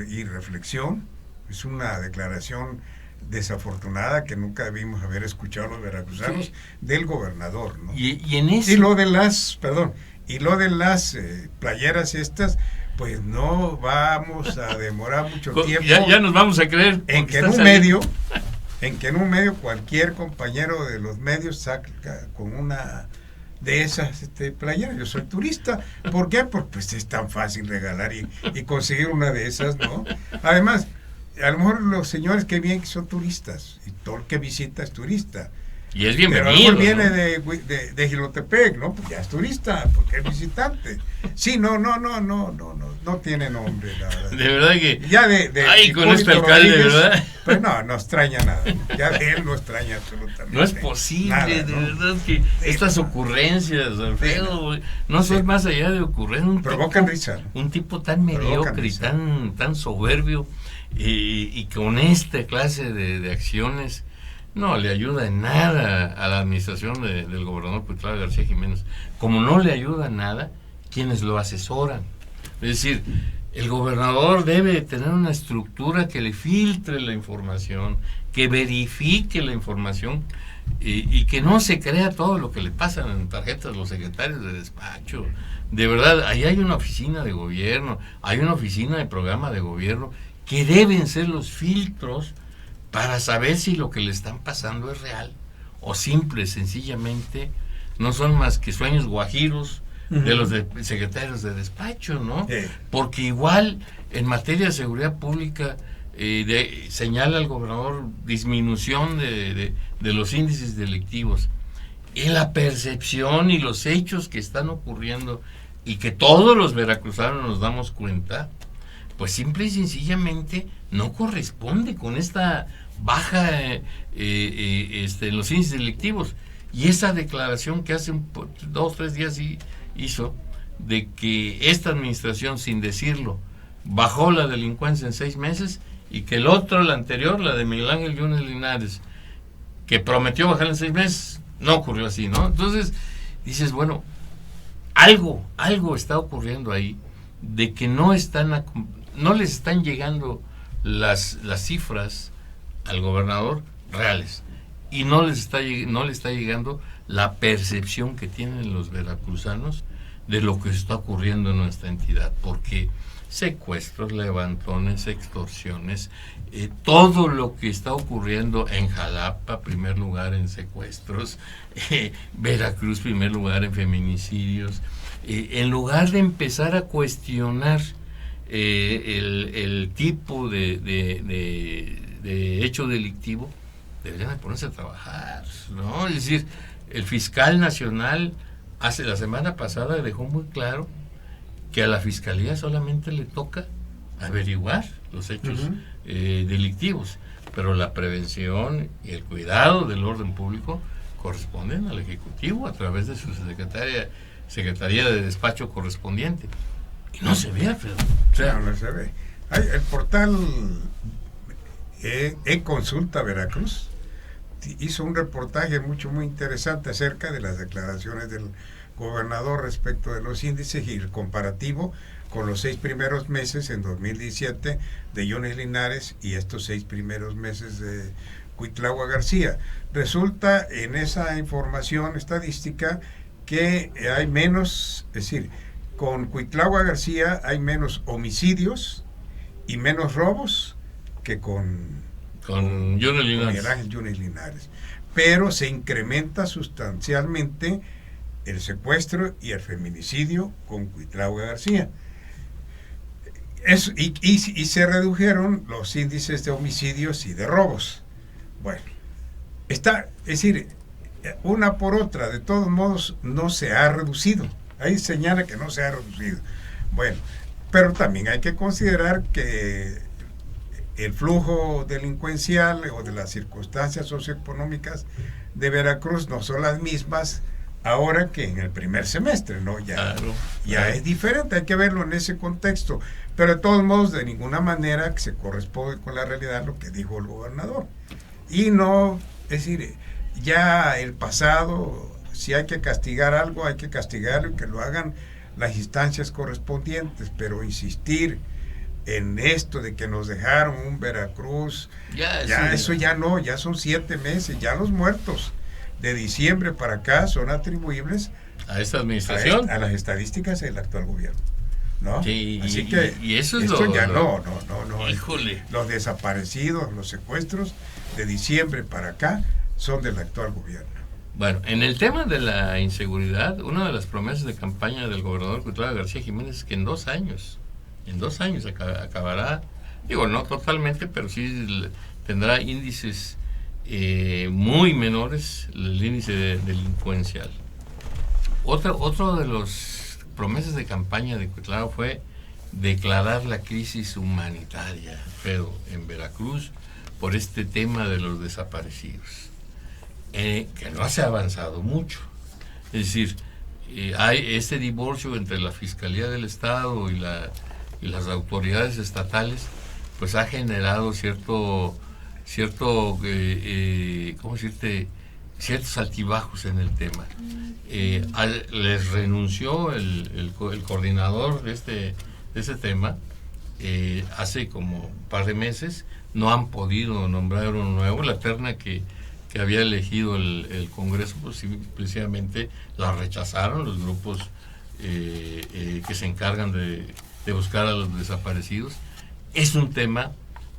y reflexión. Es una declaración desafortunada que nunca debimos haber escuchado los veracruzanos, del gobernador, ¿no? Y en eso... Y lo de las playeras estas, pues no vamos a demorar mucho tiempo. Ya nos vamos a creer. En que en un medio cualquier compañero de los medios saca con una de esas playeras. Yo soy turista. ¿Por qué? Porque pues es tan fácil regalar y conseguir una de esas, ¿no? Además, a lo mejor los señores que vienen son turistas y todo el que visita es turista. Y es bienvenido. Pero a lo mejor viene, ¿no?, de Jilotepec, ¿no? Pues ya es turista, porque es visitante. Sí, no tiene nombre, la verdad. De verdad que... Ya ay, con este alcalde, Rodríguez, ¿verdad? Pues no extraña nada. Ya de él no extraña absolutamente. No es posible, nada, de ¿no? verdad que estas ocurrencias, Alfredo, no son más allá de ocurrir. Provocan risa, ¿no? Un tipo tan mediocre y tan soberbio, y con esta clase de acciones no le ayuda en nada a la administración del gobernador Cuitlava García Jiménez, como no le ayuda en nada quienes lo asesoran. Es decir, el gobernador debe tener una estructura que le filtre la información, que verifique la información, y que no se crea todo lo que le pasan en tarjetas los secretarios de despacho. De verdad, ahí hay una oficina de gobierno, hay una oficina de programa de gobierno, que deben ser los filtros para saber si lo que le están pasando es real o simple, sencillamente no son más que sueños guajiros de los secretarios de despacho, ¿no? Porque igual en materia de seguridad pública señala el gobernador disminución de los índices delictivos, y la percepción y los hechos que están ocurriendo y que todos los veracruzanos nos damos cuenta, pues simple y sencillamente no corresponde con esta baja en los índices delictivos. Y esa declaración que hace 2 o 3 días hizo, de que esta administración, sin decirlo, bajó la delincuencia en 6 meses, y que la anterior, la de Miguel Ángel Yunes Linares, que prometió bajar en 6 meses, no ocurrió así, ¿no? Entonces dices, bueno, algo está ocurriendo ahí, de que no les están llegando las cifras al gobernador reales, y no le está llegando la percepción que tienen los veracruzanos de lo que está ocurriendo en nuestra entidad, porque secuestros, levantones, extorsiones, todo lo que está ocurriendo en Jalapa, primer lugar en secuestros, Veracruz, primer lugar en feminicidios, en lugar de empezar a cuestionar el tipo de hecho delictivo, deberían de ponerse a trabajar, ¿no? Es decir, el fiscal nacional la semana pasada dejó muy claro que a la fiscalía solamente le toca averiguar los hechos delictivos, pero la prevención y el cuidado del orden público corresponden al Ejecutivo a través de su Secretaría de Despacho correspondiente. Y no se ve, Alfredo. No se ve. El portal E-Consulta Veracruz hizo un reportaje muy interesante acerca de las declaraciones del gobernador respecto de los índices, y el comparativo con los 6 primeros meses en 2017 de Yunes Linares y estos 6 primeros meses de Cuitlava García. Resulta en esa información estadística que hay menos, es decir, con Cuitlava García hay menos homicidios y menos robos que con Miguel Ángel Yunes Linares, pero se incrementa sustancialmente el secuestro y el feminicidio con Cuitlava García. Y se redujeron los índices de homicidios y de robos. Bueno, es decir, una por otra, de todos modos, no se ha reducido. Ahí señala que no se ha reducido. Bueno, pero también hay que considerar que el flujo delincuencial o de las circunstancias socioeconómicas de Veracruz no son las mismas ahora que en el primer semestre, ¿no? Ya es diferente, hay que verlo en ese contexto, pero de todos modos de ninguna manera que se corresponde con la realidad lo que dijo el gobernador. y no, es decir, ya el pasado, si hay que castigar algo, hay que castigarlo y que lo hagan las instancias correspondientes, pero insistir en esto de que nos dejaron un Veracruz, ya eso ya no, ya son 7 meses, ya los muertos de diciembre para acá son atribuibles a esta administración, a las estadísticas del actual gobierno, ¿no? Sí, así que y eso es esto ya no. Híjole. Los desaparecidos, los secuestros de diciembre para acá son del actual gobierno. Bueno, en el tema de la inseguridad, una de las promesas de campaña del gobernador Cuitlava García Jiménez es que en 2 años acabará, digo, no totalmente, pero sí tendrá índices muy menores, el índice delincuencial. Otro de las promesas de campaña de Cuitlava fue declarar la crisis humanitaria, pero en Veracruz, por este tema de los desaparecidos, que no se ha avanzado mucho. Es decir, hay este divorcio entre la Fiscalía del Estado y las autoridades estatales, pues ha generado cierto ¿cómo decirte? Ciertos altibajos en el tema. Les renunció el coordinador de este tema hace como un par de meses. No han podido nombrar uno nuevo. La terna que había elegido el Congreso, pues precisamente la rechazaron los grupos que se encargan de buscar a los desaparecidos. Es un tema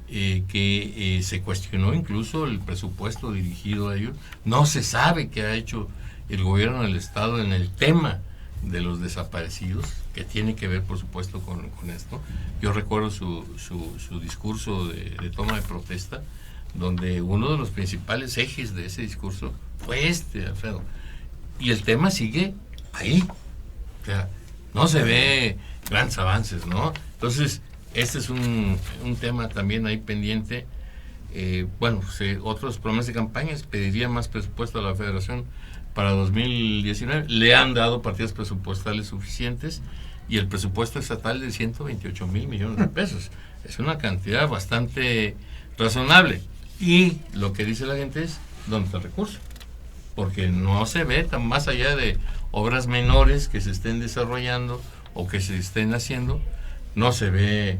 que se cuestionó incluso el presupuesto dirigido a ellos. No se sabe qué ha hecho el gobierno del Estado en el tema de los desaparecidos, que tiene que ver por supuesto con esto. Yo recuerdo su discurso de toma de protesta, donde uno de los principales ejes de ese discurso fue Alfredo, y el tema sigue ahí, o sea, no se ve grandes avances, ¿no? Entonces este es un tema también ahí pendiente. Otros promesas de campañas: pediría más presupuesto a la Federación para 2019, le han dado partidas presupuestales suficientes, y el presupuesto estatal de 128,000 millones de pesos es una cantidad bastante razonable, y lo que dice la gente es ¿dónde está el recurso? Porque no se ve tan más allá de obras menores que se estén desarrollando o que se estén haciendo. No se ve,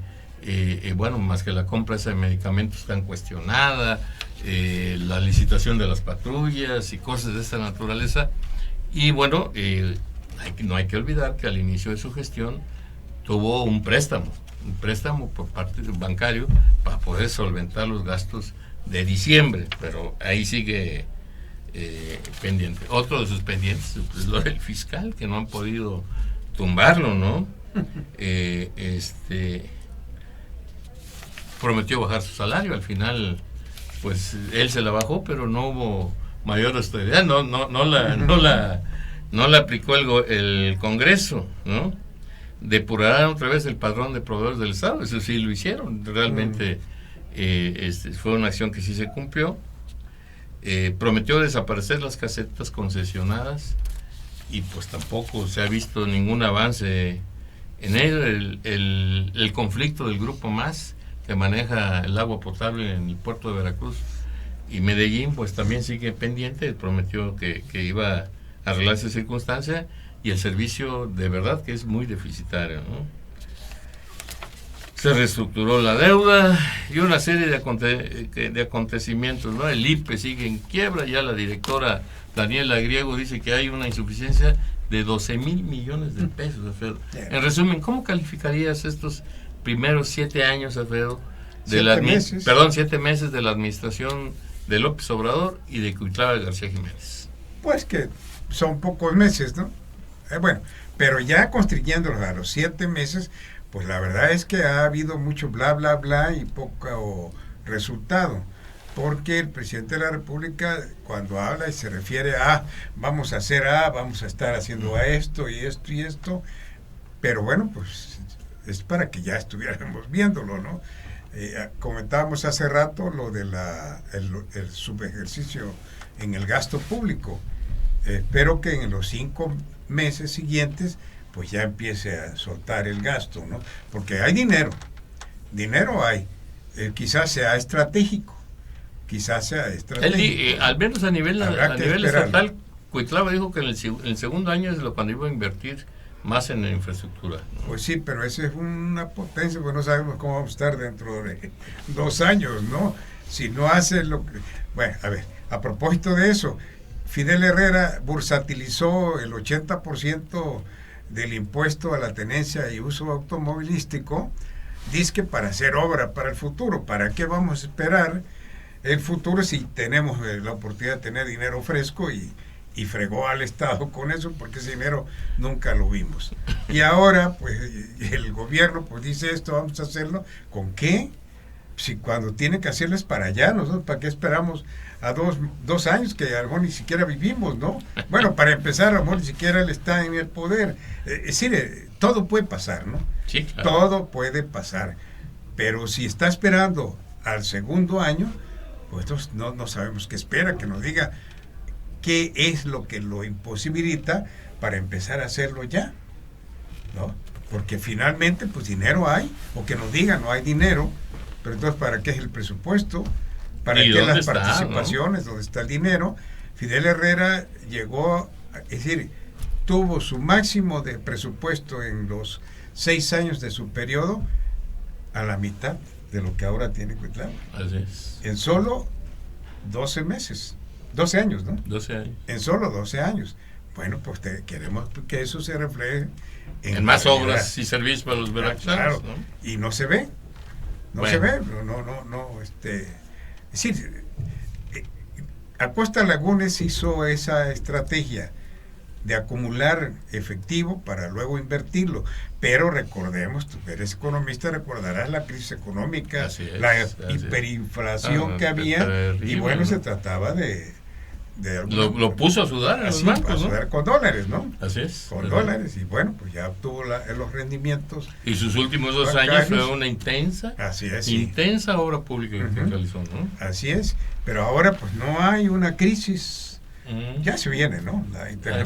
más que la compra de medicamentos tan cuestionada, la licitación de las patrullas y cosas de esta naturaleza. Y no hay que olvidar que al inicio de su gestión tuvo un préstamo por parte del bancario para poder solventar los gastos de diciembre, pero ahí sigue pendiente. Otro de sus pendientes es lo del fiscal, que no han podido tumbarlo, ¿no? Prometió bajar su salario, al final pues él se la bajó, pero no hubo mayor austeridad, no la aplicó el Congreso, ¿no? Depurarán otra vez el padrón de proveedores del Estado, eso sí lo hicieron, realmente fue una acción que sí se cumplió. Prometió desaparecer las casetas concesionadas, y pues tampoco se ha visto ningún avance en él. El conflicto del Grupo Más, que maneja el agua potable en el puerto de Veracruz y Medellín, pues también sigue pendiente. Él prometió que iba a arreglar esa circunstancia, y el servicio de verdad que es muy deficitario, ¿no? Se reestructuró la deuda y una serie de acontecimientos, ¿no? El IPE sigue en quiebra, ya la directora Daniela Griego dice que hay una insuficiencia de 12,000 millones de pesos, Alfredo. En resumen, ¿cómo calificarías estos primeros 7 años, Alfredo, 7 meses de la administración de López Obrador y de Cuitlava García Jiménez? Pues que son pocos meses, ¿no? Pero ya construyéndolos a los 7 meses, pues la verdad es que ha habido mucho bla, bla, bla y poco resultado. Porque el presidente de la República, cuando habla y se refiere a vamos a hacer vamos a estar haciendo esto y esto y esto, pero bueno, pues es para que ya estuviéramos viéndolo, ¿no? Comentábamos hace rato lo de el subejercicio en el gasto público. Espero que en los 5 meses siguientes pues ya empiece a soltar el gasto, ¿no? Porque hay dinero hay, quizás sea estratégico, quizás sea estratégico. Al menos a nivel esperarlo. estatal, Cuitlava dijo que en el segundo año es cuando iba a invertir más en la infraestructura, ¿no? Pues sí, pero esa es una potencia, pues no sabemos cómo vamos a estar dentro de 2 años, ¿no? Si no hace lo que... Bueno, a ver, a propósito de eso, Fidel Herrera bursatilizó el 80% del impuesto a la tenencia y uso automovilístico, dizque para hacer obra para el futuro. ¿Para qué vamos a esperar el futuro si tenemos la oportunidad de tener dinero fresco y fregó al Estado con eso, porque ese dinero nunca lo vimos? Y ahora, pues, el gobierno pues dice esto, vamos a hacerlo. ¿Con qué? Si cuando tiene que hacerlo es para allá, nosotros ¿para qué esperamos a 2 años que a lo mejor ni siquiera vivimos, ¿no? Bueno, para empezar, a lo mejor ni siquiera él está en el poder. Es decir, todo puede pasar, ¿no? Sí, claro. Todo puede pasar. Pero si está esperando al segundo año, pues no sabemos qué espera, que nos diga qué es lo que lo imposibilita para empezar a hacerlo ya, ¿no? Porque finalmente, pues dinero hay, o que nos digan no hay dinero, pero entonces ¿para qué es el presupuesto? ¿Para qué las participaciones? ¿No? ¿Dónde está el dinero? Fidel Herrera llegó, es decir, tuvo su máximo de presupuesto en los 6 años de su periodo a la mitad de lo que ahora tiene Cuitlava. Así es. En solo 12 meses. 12 años, ¿no? 12 años. En solo 12 años. Bueno, pues queremos que eso se refleje en más obras y servicios para los veracruzanos, claro, ¿no? Y no se ve. No se ve. No. Es decir, Acosta Lagunes hizo esa estrategia de acumular efectivo para luego invertirlo. Pero recordemos, tú eres economista, recordarás la crisis económica, la hiperinflación que había, terrible, y bueno, ¿no? Se trataba de lo puso a sudar en los bancos, ¿no? A sudar con dólares, ¿no? Así es. Con dólares, y bueno, pues ya obtuvo los rendimientos. Y sus últimos 2 años fue una intensa obra pública que realizó, ¿no? Así es, pero ahora pues no hay una crisis, ya se viene, ¿no?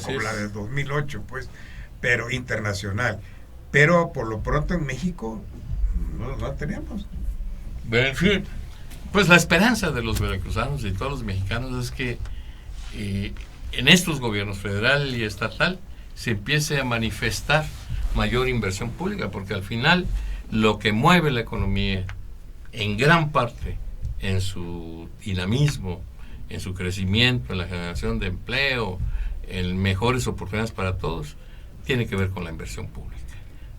Como la del 2008, pues, pero internacional. Pero por lo pronto en México no la tenemos. En fin, pues la esperanza de los veracruzanos y todos los mexicanos es que en estos gobiernos federal y estatal se empiece a manifestar mayor inversión pública, porque al final lo que mueve la economía en gran parte en su dinamismo, en su crecimiento, en la generación de empleo, en mejores oportunidades para todos, tiene que ver con la inversión pública.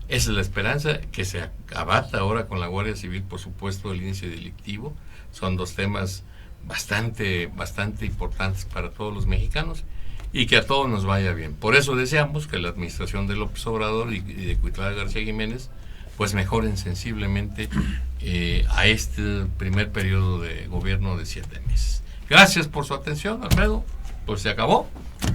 Esa es la esperanza, que se abata ahora con la Guardia Civil, por supuesto, el índice delictivo. Son 2 temas bastante importantes para todos los mexicanos y que a todos nos vaya bien. Por eso deseamos que la administración de López Obrador y de Cuitlava García Jiménez pues mejoren sensiblemente a este primer periodo de gobierno de 7 meses. Gracias por su atención, Alfredo. Pues se acabó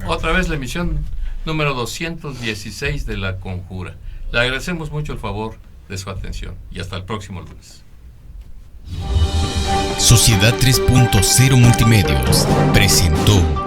otra vez la emisión número 216 de La Conjura. Le agradecemos mucho el favor de su atención y hasta el próximo lunes. Sociedad 3.0 Multimedios presentó